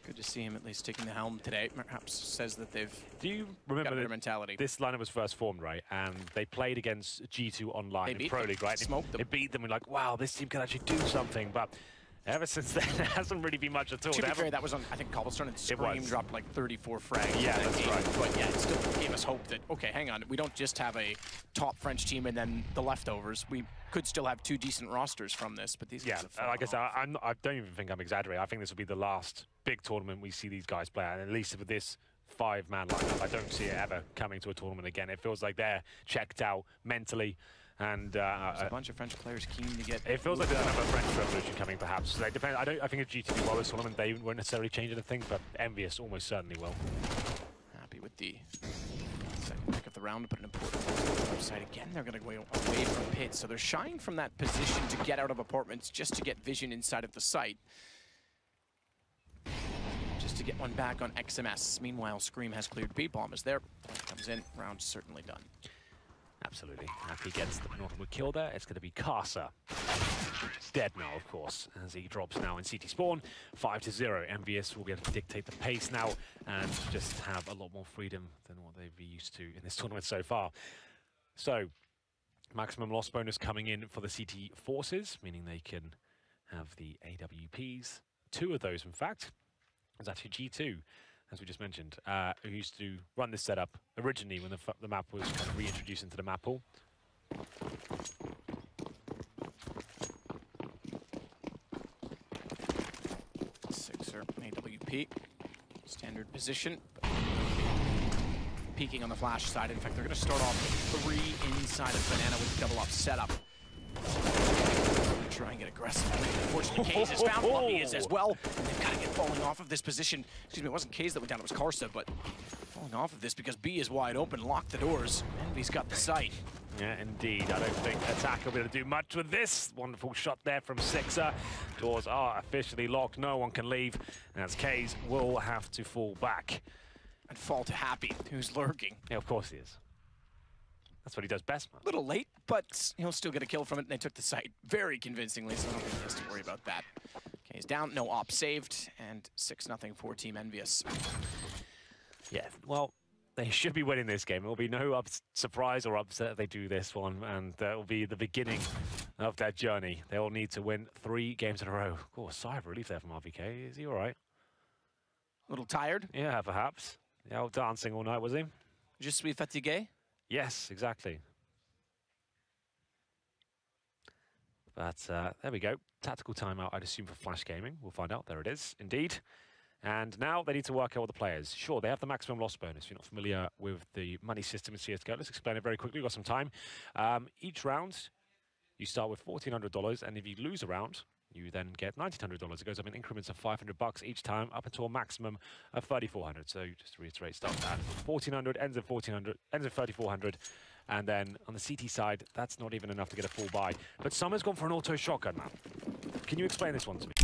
good to see him at least taking the helm today. Perhaps says that they've got their mentality. This lineup was first formed, right? And they played against G2 online in Pro League, right? Smoked them. They beat them. We're like, wow, this team can actually do something, but ever since then, there hasn't really been much at all. To be fair, that was on, I think, Cobblestone, and Scream dropped like 34 frags. Yeah, that's right. But yeah, it still gave us hope that, okay, hang on, we don't just have a top French team and then the leftovers. We could still have 2 decent rosters from this, but these guys have like I said, I don't even think I'm exaggerating. I think this will be the last big tournament we see these guys play, and at least with this 5-man lineup, I don't see it ever coming to a tournament again. It feels like they're checked out mentally. And there's a bunch of French players keen to get. It feels like there's another French revolution coming, perhaps. Like, I think if GT do well this tournament, they won't necessarily change anything, but Envious almost certainly will. Happy with the second pick of the round, but an important side again. They're going to go away from pit, so they're shying from that position to get out of apartments, just to get vision inside of the site. Just to get one back on XMS. Meanwhile, Scream has cleared B. Bomb is there. Comes in. Round certainly done. Absolutely. Happy gets the penultimate kill there. It's going to be Casa. Dead now, of course, as he drops now in CT spawn. 5-0. Envious will be able to dictate the pace now and just have a lot more freedom than what they've been used to in this tournament so far. So, Maximum loss bonus coming in for the CT forces, meaning they can have the AWPs. 2 of those, in fact. There's actually G2, as we just mentioned, who used to run this setup originally when the map was kind of reintroduced into the map pool. Sixer AWP, standard position. Peeking on the flash side. In fact, they're going to start off with 3 inside of Banana with the double up setup. Try and get aggressive. Unfortunately, Kaze is found. Lumpy is as well. And they've got to get falling off of this position. Excuse me, it wasn't Kaze that went down, it was Karsa, but falling off of this because B is wide open. Lock the doors. Envy's got the sight. Yeah, indeed. I don't think Attack will be able to do much with this. Wonderful shot there from Sixer. Doors are officially locked. No one can leave. And as Kaze will have to fall back. And fall to Happy, who's lurking. Yeah, of course he is. That's what he does best, man. A little late, but he'll still get a kill from it. And they took the site very convincingly, so I don't think he has to worry about that. Okay, he's down, no op saved, and 6-0 for Team Envious. Yeah, well, they should be winning this game. It will be no surprise or upset if they do this one, and it will be the beginning of their journey. They will need to win 3 games in a row. Of course, sigh of relief there from RVK. Is he all right? A little tired? Yeah, perhaps. Yeah, out dancing all night, was he? Je suis fatigué? Yes, exactly. But there we go. Tactical timeout, I'd assume, for Flash Gaming. We'll find out. There it is, indeed. And now they need to work out all the players. Sure, they have the maximum loss bonus. If you're not familiar with the money system in CSGO, let's explain it very quickly. We've got some time. Each round, you start with $1,400, and if you lose a round, you then get $1,900. It goes up in increments of $500 each time, up until a maximum of $3,400. So just to reiterate, start at $1,400, ends at $1,400, ends at $3,400. And then on the CT side, that's not even enough to get a full buy. But Summer's gone for an auto shotgun now. Can you explain this one to me?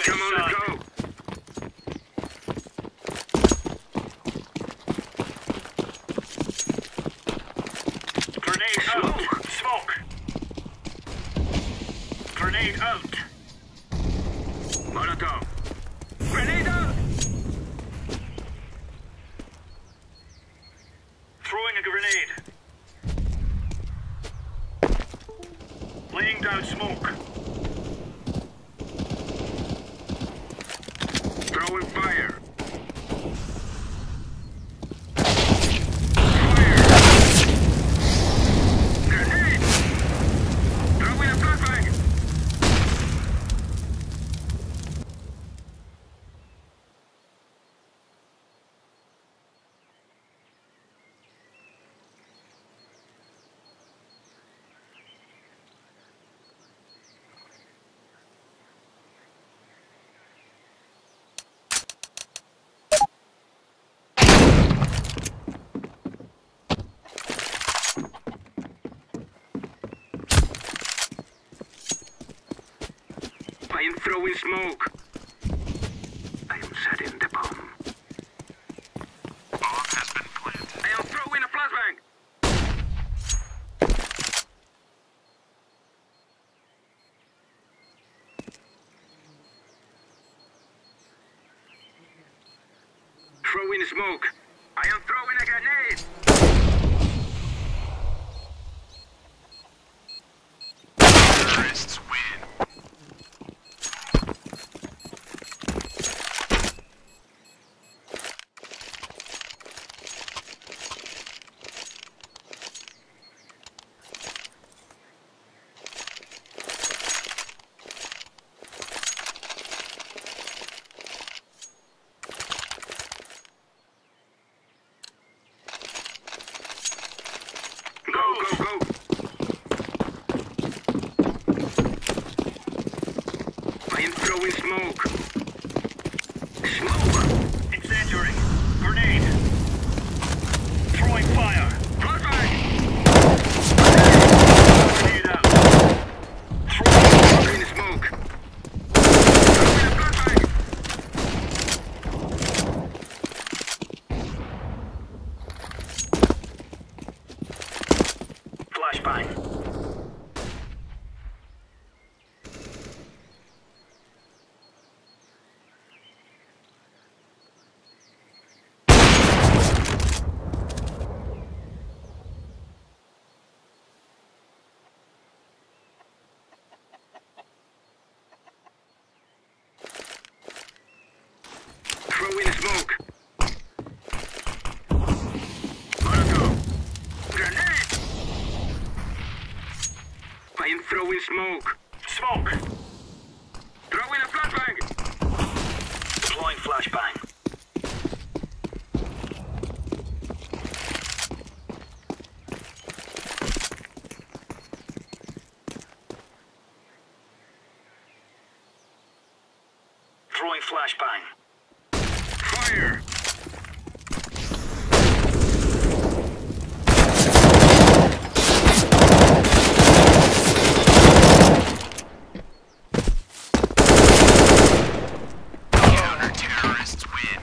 Come on, let's go. Grenade out. Smoke. Grenade out. Molotov. Grenade out. Throwing a grenade. Laying down smoke. Throwing fire. Fire. Grenade. Throwing a flashbang. I am throwing smoke. I am setting the bomb. Bomb has been planted. I am throwing a flashbang. Throwing smoke. I am throwing a grenade. Terrorists win. Go. I am throwing smoke. Smoke. Incendiary. Grenade. Throwing fire. Flashbang. Grenade out. Throwing smoke. Throwing a flashbang. smoke. Smoke. Throw in a flashbang. Deploying flashbang. Throwing flashbang. Fire! Counter-terrorists win.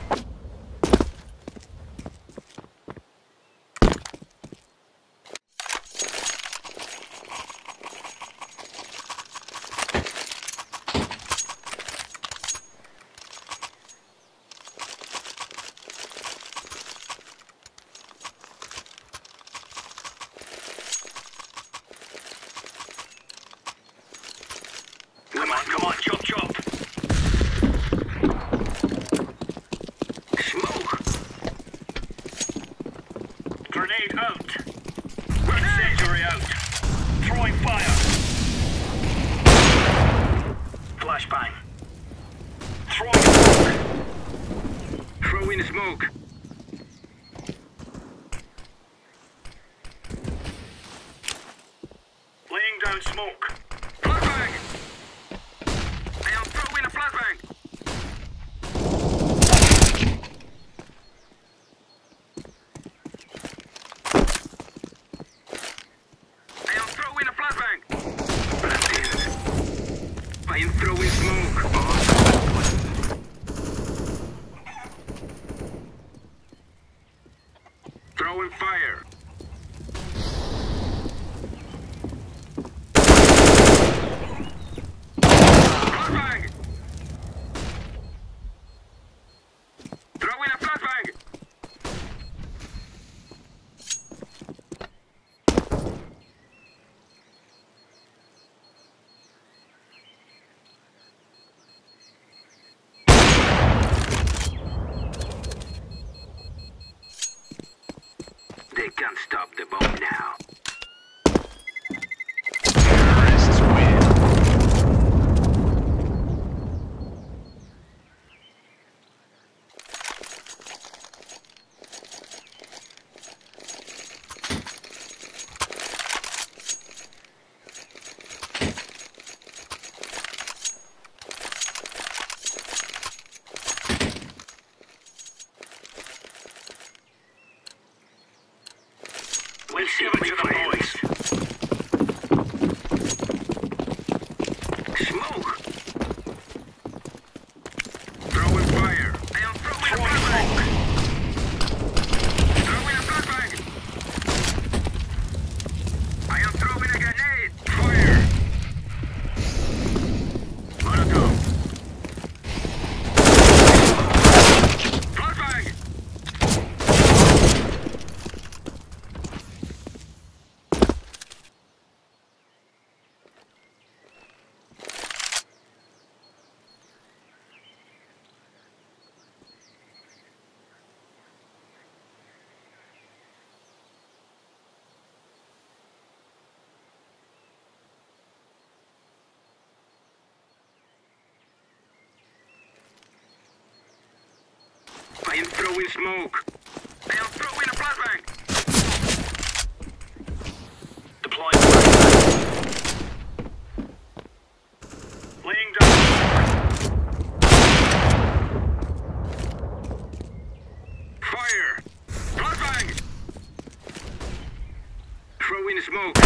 Come on, chop, chop. Smoke. Grenade out. Incendiary out. Throwing fire. Flashbang. Throwing smoke. Throw in smoke. Laying down smoke. Flashbang. I am throwing a flashbang. I am throwing a flashbang. I am throwing smoke. Throwing fire. Flashbang. Throwing a flashbang. They can't stop the bomb now. Terrorists win. Let's give it to the boys. Smoke. Throwing fire. I am throwing a flashbang. Throwing a flashbang. I am throwing a grenade. Fire. Molotov. Flashbang. I am throwing smoke. I am throwing a flashbang. Deploying flashbang. Laying down smoke. Fire. Flashbang. Throwing smoke.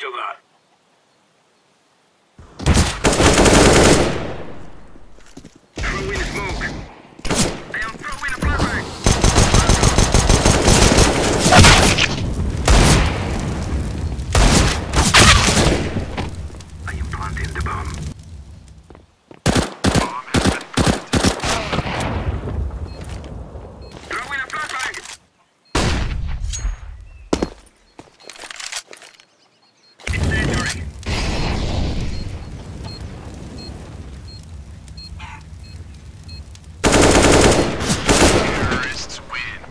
Roger that. Throw in smoke. I am throwing a flashbang. I am planting the bomb. Throw in a flashbang. Incendiary. Terrorists win.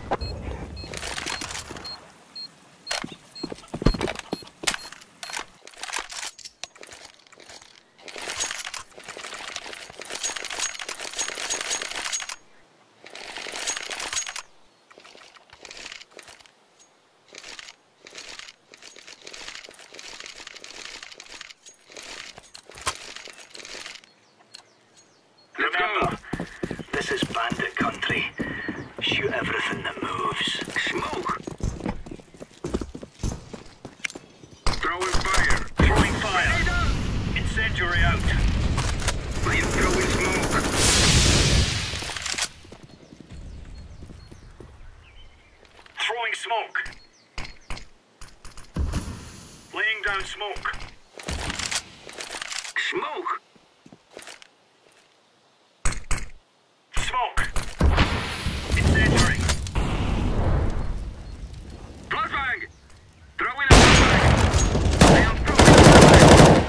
Let's go. Remember, this is bandit country. Shoot everything that moves. Smoke. Throwing fire. Throwing fire. Incendiary out. I am throwing smoke. Throwing smoke. Laying down smoke. Smoke. Smoke. Incendiary. Flashbang. Throw in a flashbang. I am throwing a flashbang.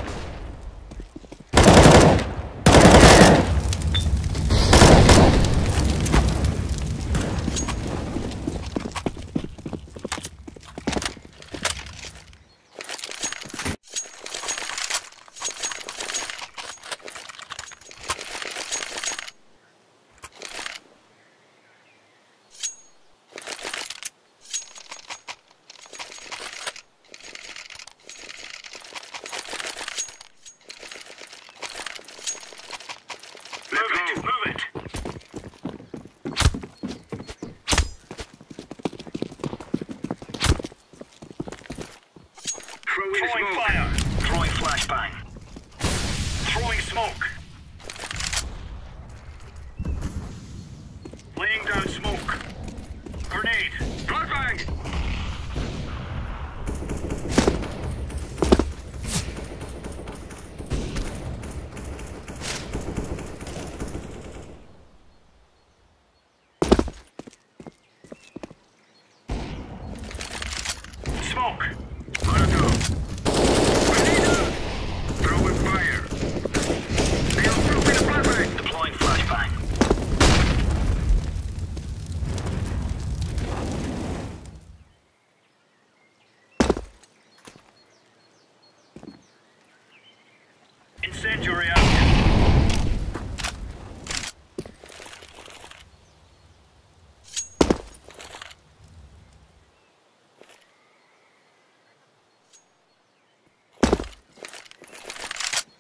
Move it. Throw in Throwing smoke. fire. Throwing flashbang. Throwing smoke. Laying down smoke. Grenade. Flashbang. Smoke. Molotov. Grenade. Throwing fire. I am throwing a flashbang. Deploying flashbang. Incendiary out.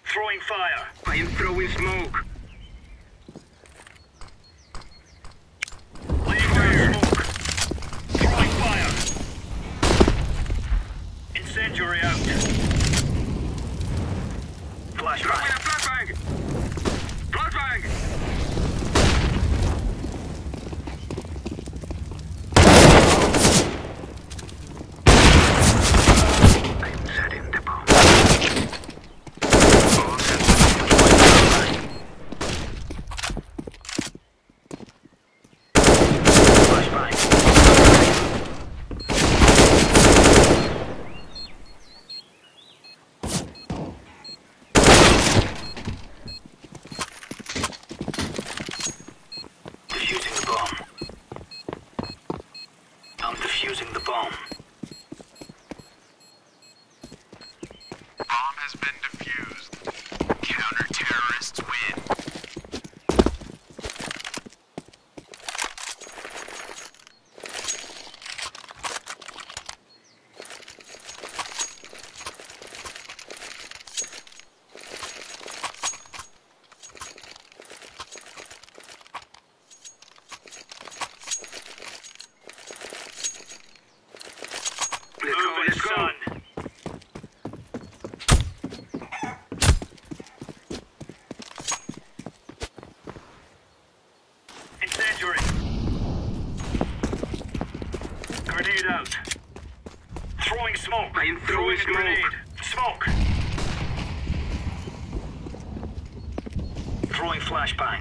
Throwing fire. I am throwing smoke. Laying down smoke. Throwing fire. Incendiary out. Throw in Flashbang. a flashbang. Flashbang. I am setting the bomb. All systems defusing the bomb. Bomb has been defused. Counter-terrorists win. Moving, son. I am throwing a grenade. Smoke. Throwing flashbang.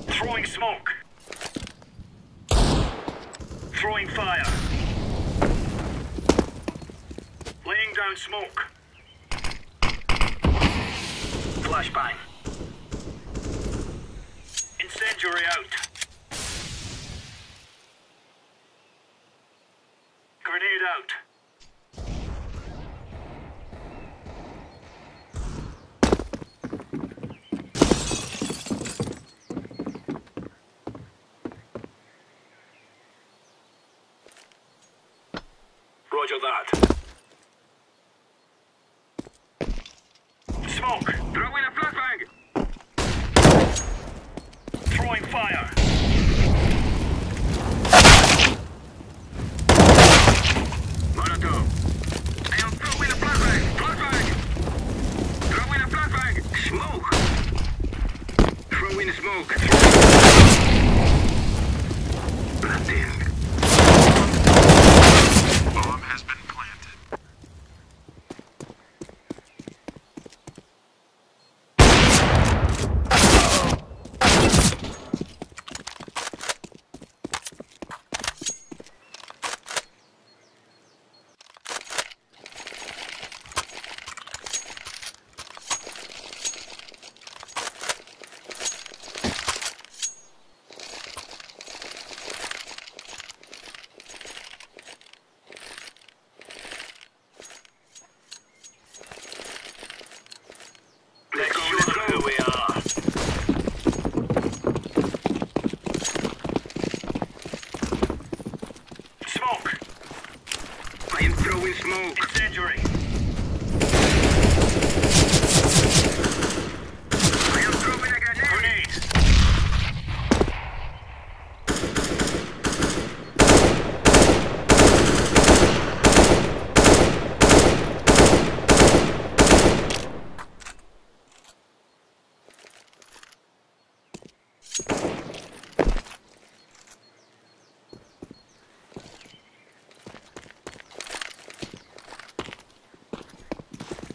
Throwing smoke. Throwing fire. Laying down smoke. Flashbang. Incendiary out. Grenade out. Roger that. Smoke. Throwing a flashbang. Throwing fire. Molotov. I am throwing a flashbang. Flashbang. Throwing a flashbang. Smoke. Throwing smoke. Planting. Bomb has been planted. Let's show them who we are. Smoke. I am throwing smoke. Incendiary. I am throwing a grenade. Grenade.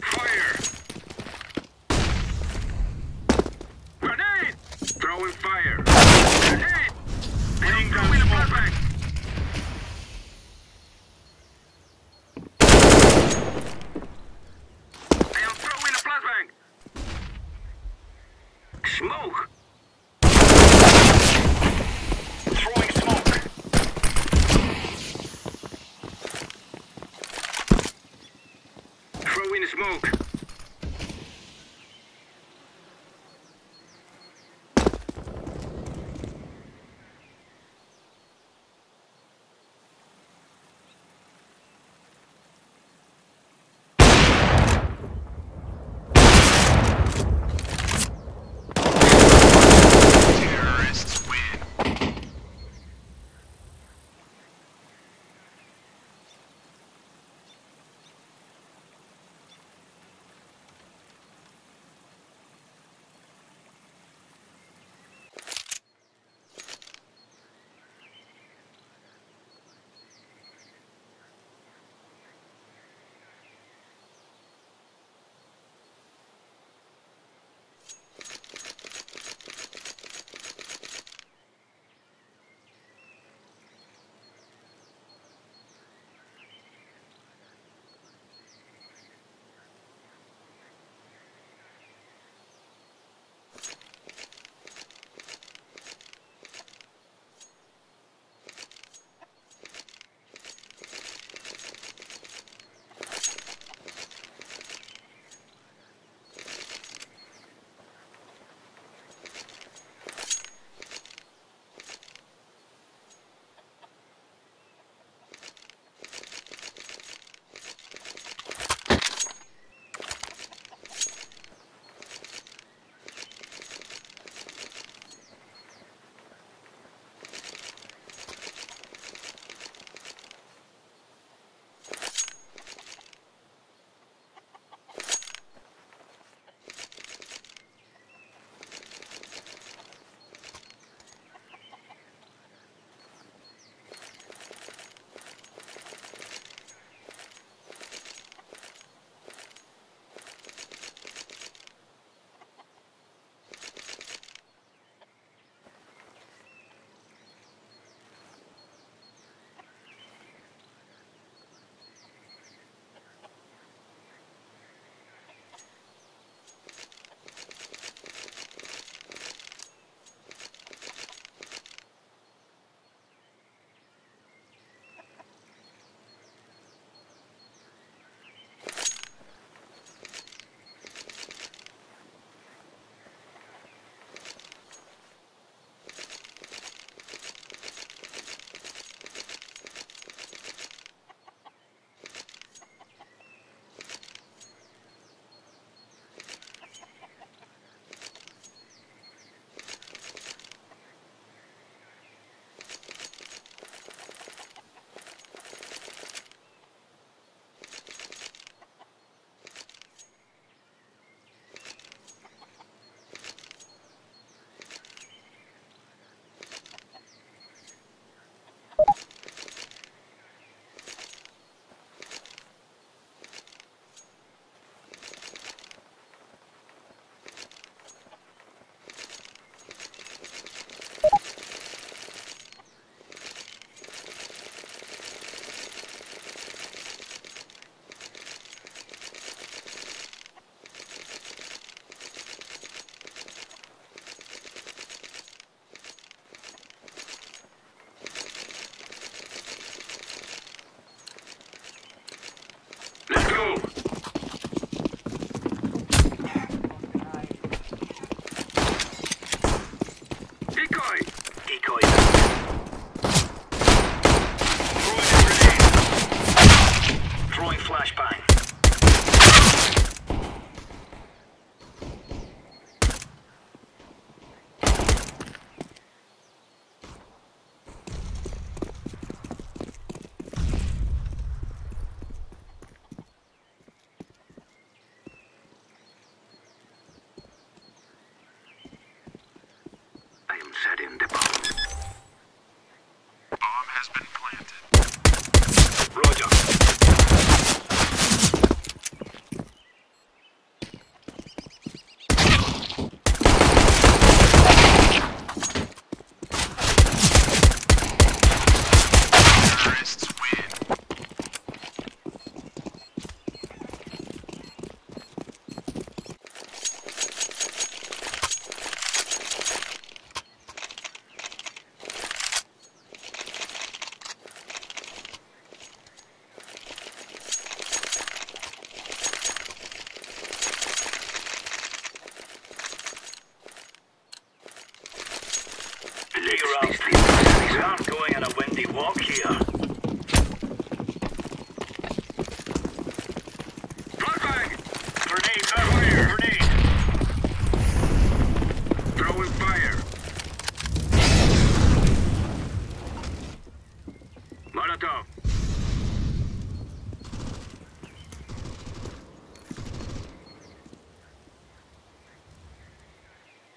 Fire. Grenade. Throwing fire. Grenade. I am throwing a flashbang. I am throwing a flashbang. Smoke. Throwing smoke. Throwing smoke. Terrorists win.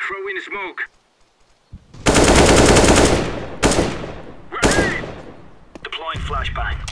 Throw in smoke. Grenade! Deploying flashbang.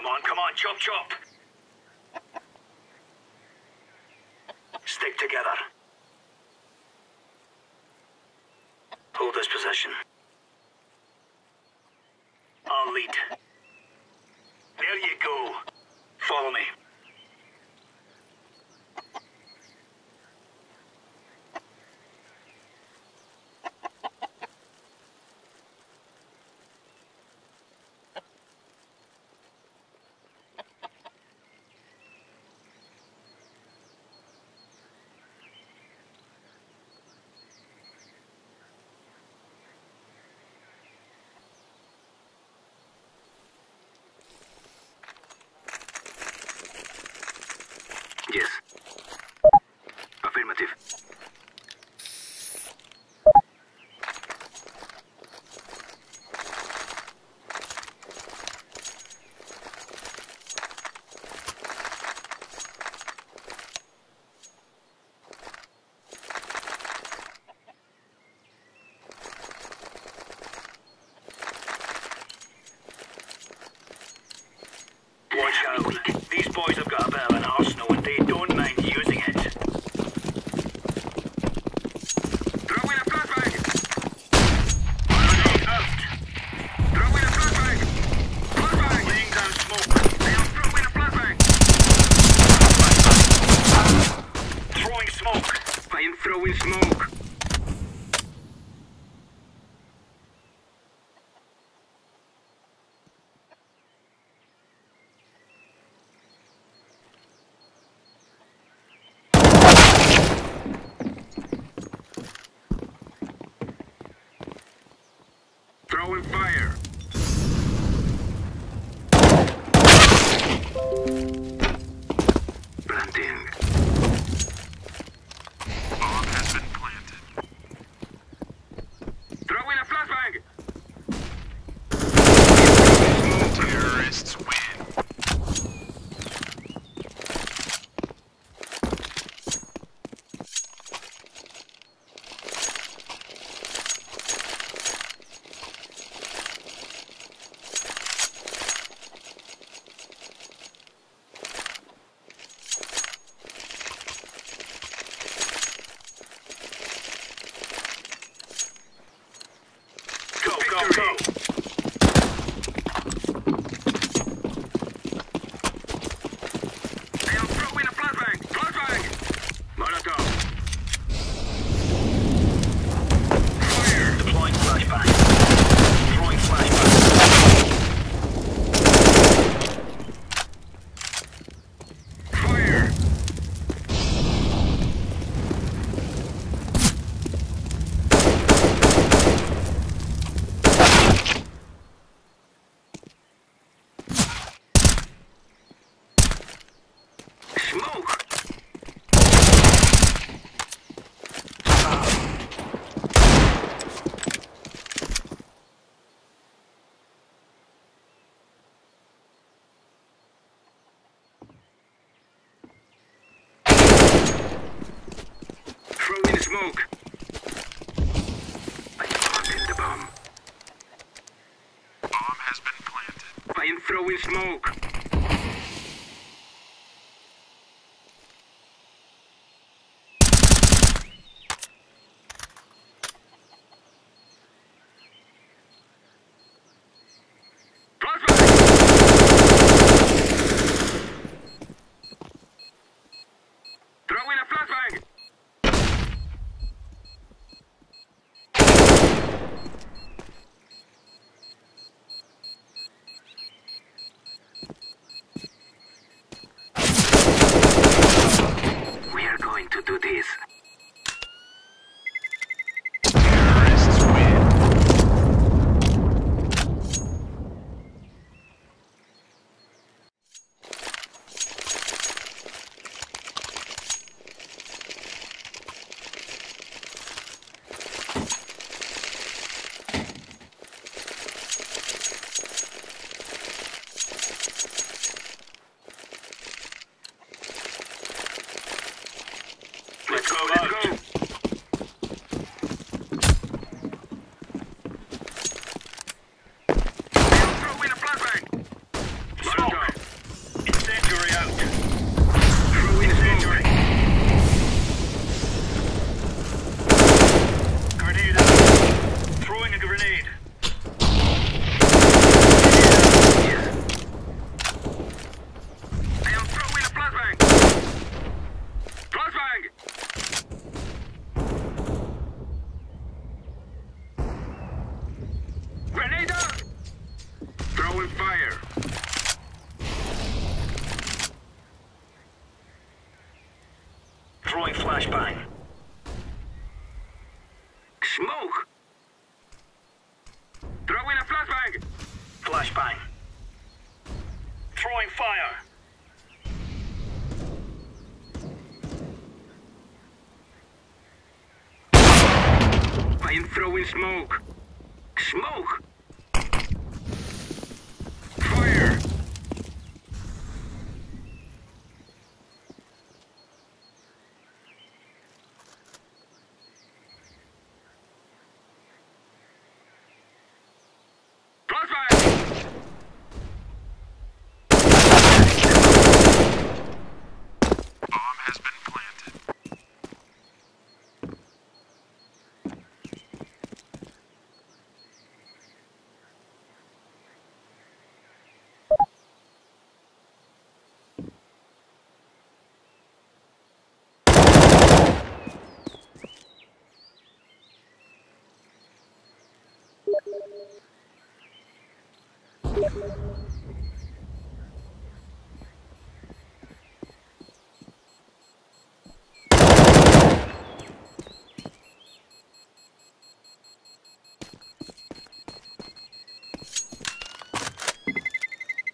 Come on, chop, chop. Stick together. Hold this position. I'll lead. There you go. Follow me. Yes. Affirmative. Watch out. These boys have got a bit of an arsenal and they don't mind using it. Throw in a flashbang! Grenade out! Throw in a flashbang! Flashbang! Laying down smoke. They'll throw in a flashbang! Throwing smoke. I am throwing smoke! Throwing fire! Planting. Bomb has been planted. Throw in a flashbang! Terrorists win. Go, go, go. They'll throw in a flashbang! Flashbang! Molotov! Fire! Deploying flashbang. Throwing flashbang. Fire! Smoke! Throw in smoke! I am planting the bomb. Bomb has been planted. I am throwing smoke! Throw in a flashbang! Throwing flashbang. Smoke! Throwing a flashbang! Flashbang. Throwing fire. I am throwing smoke. Smoke! Fire! Flashbang! Bomb has been planted.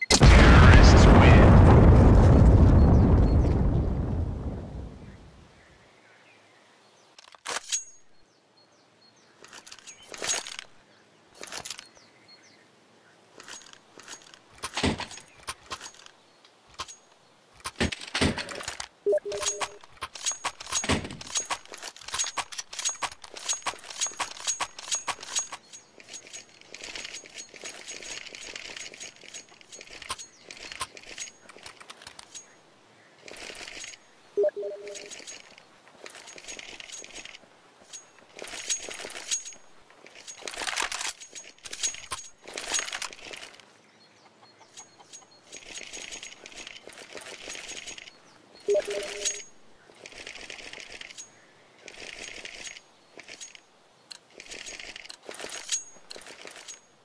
Terrorists win.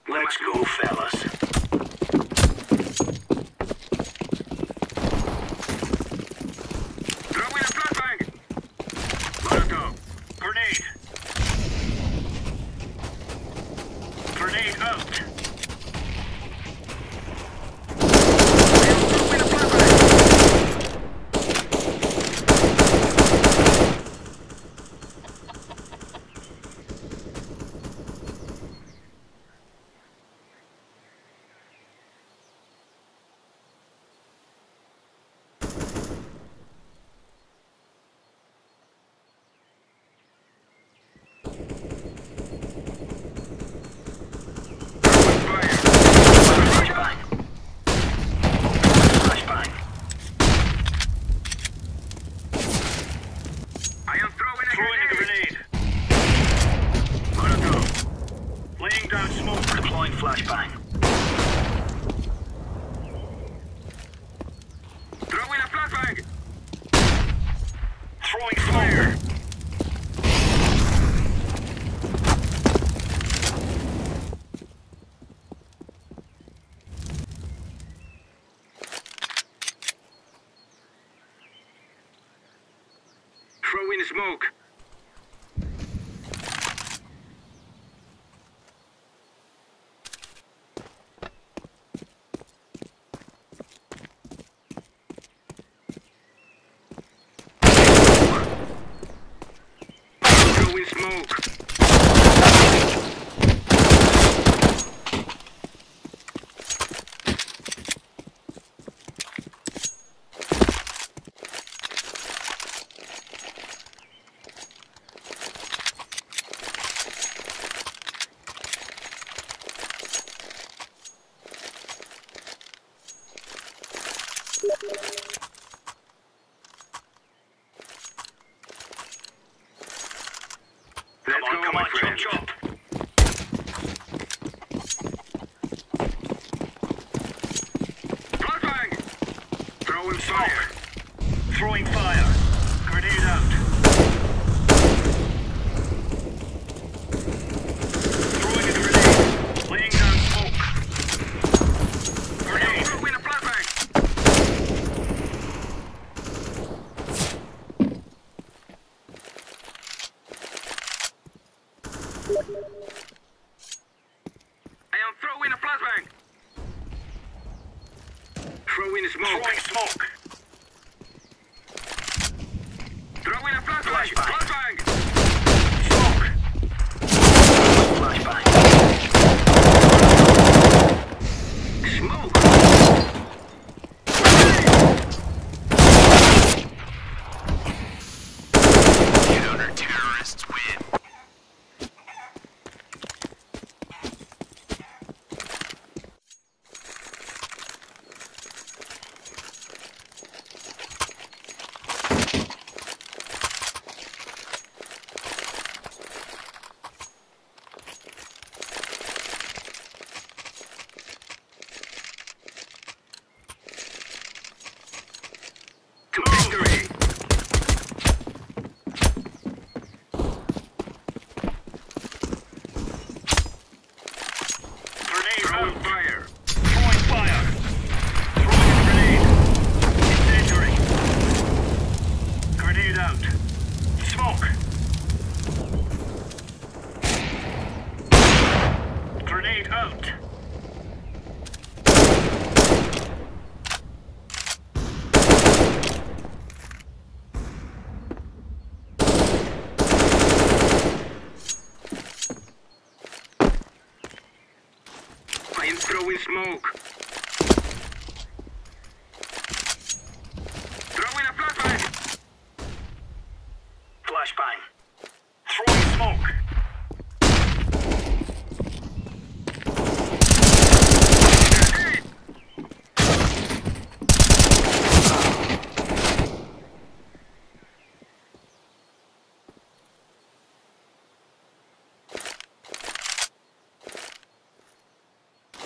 Let's go, fellas. Throwing a flashbang! Molotov! Grenade. Grenade out. Throwing a flashbang! Flashbang. Flashbang. I am throwing a Throwing a grenade! grenade. Molotov! Laying down smoke. Deploying flashbang. Throwing a flashbang! Throwing fire. Throwing smoke! Throwing smoke! Let's go, Come my on, chop friends. chop. Flashbang! Throwing fire! Throwing fire. Grenade out. Throwing a grenade. Laying down smoke. Grenade. Throwing a flashbang! smoke. Throwing a flashbang. Flashbang. Throwing smoke.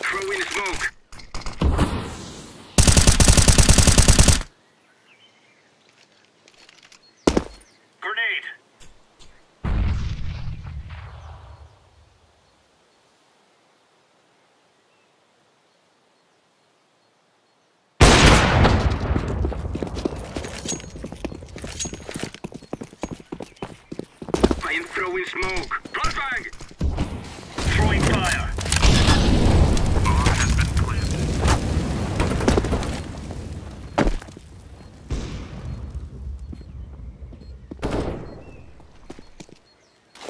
Throwing smoke. Grenade. I am throwing smoke. Flashbang. Throwing fire.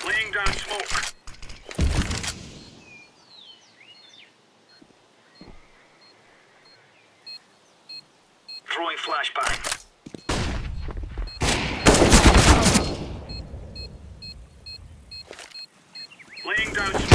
Laying down smoke. Throwing flashbang. Laying down smoke.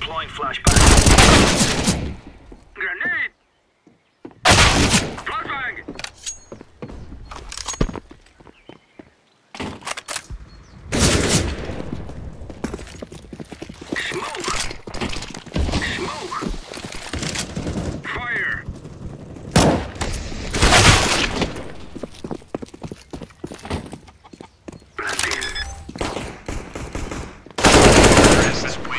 Deploying flashbang. Grenade! Flashbang! Smoke! Smoke! Fire! This is weird.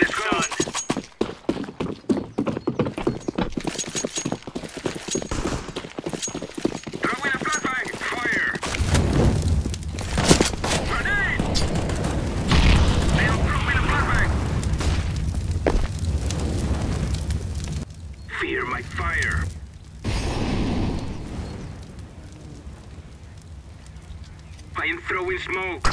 Let's go. Throw in a flashbang! Fire! Grenade! I am throwing a flashbang! Fear my fire! I am throwing smoke!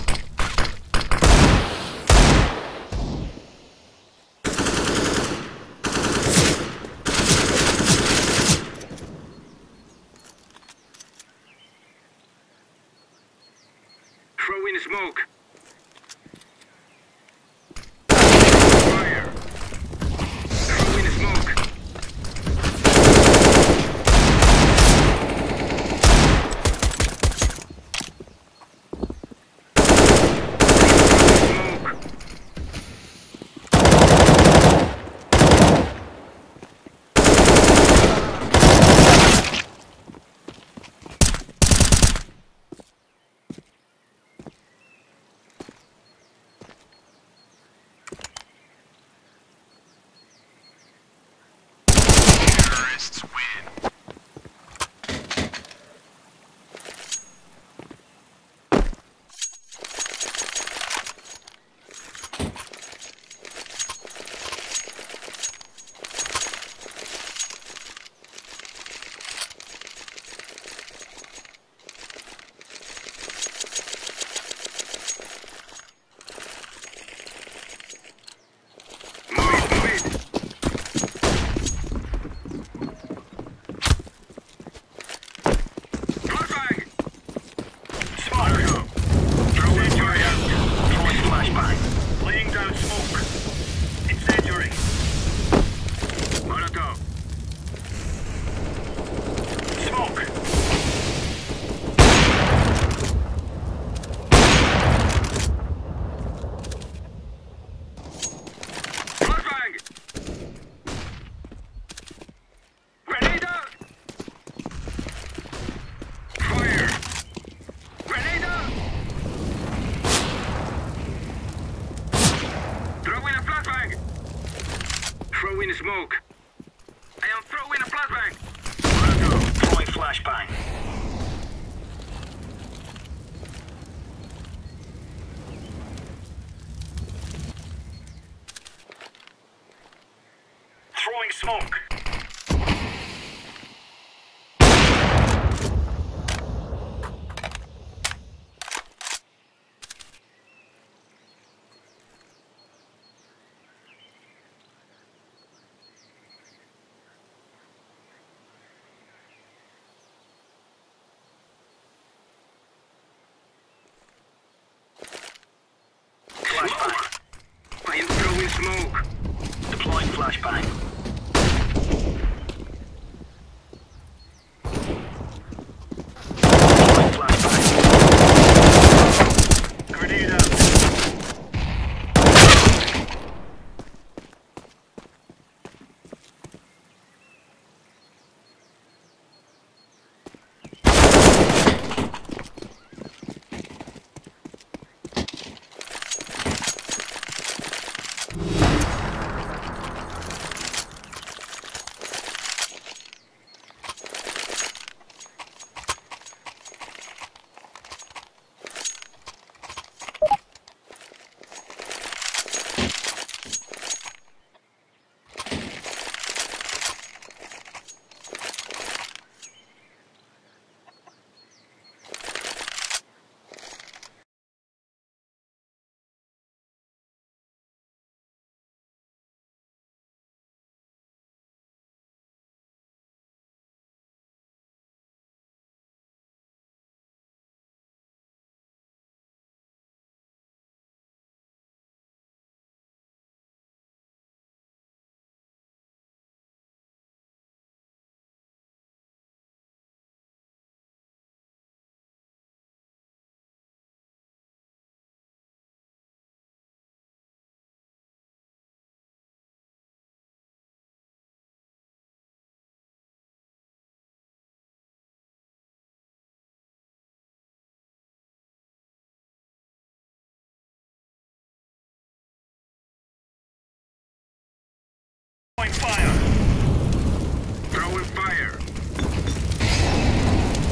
Throwing smoke. Fire. Throwing smoke. Smoke. Terrorists win. Throwing smoke. I am throwing a flashbang. Throwing flashbang. Throwing smoke. Throwing fire. Throwing fire.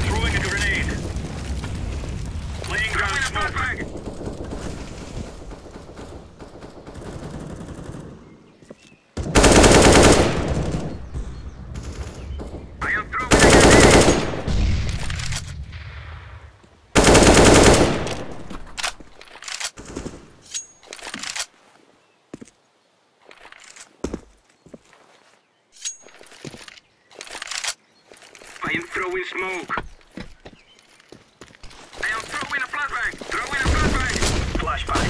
Throwing a grenade. Laying down smoke. I am throwing a grenade. I am throwing smoke. I am throwing a flashbang. Throwing a flashbang. Flashbang.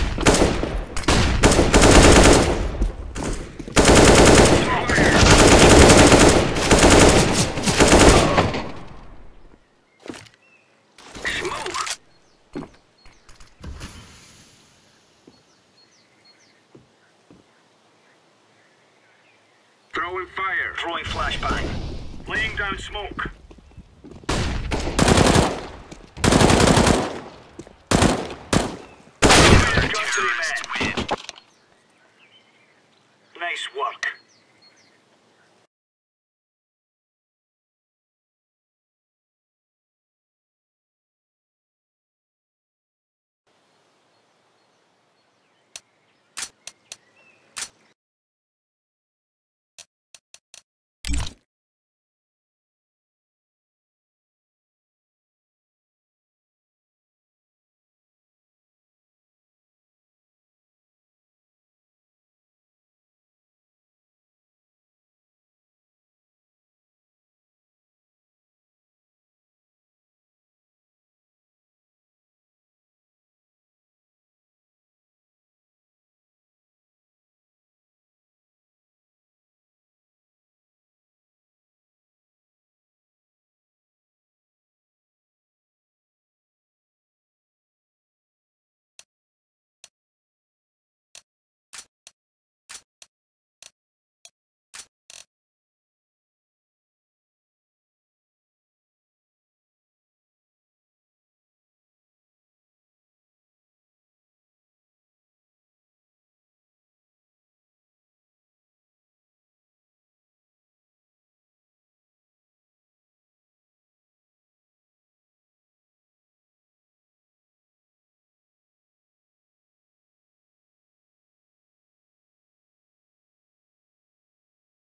Smoke. Throwing fire. Throwing flashbang. Laying down smoke. Gun to the man.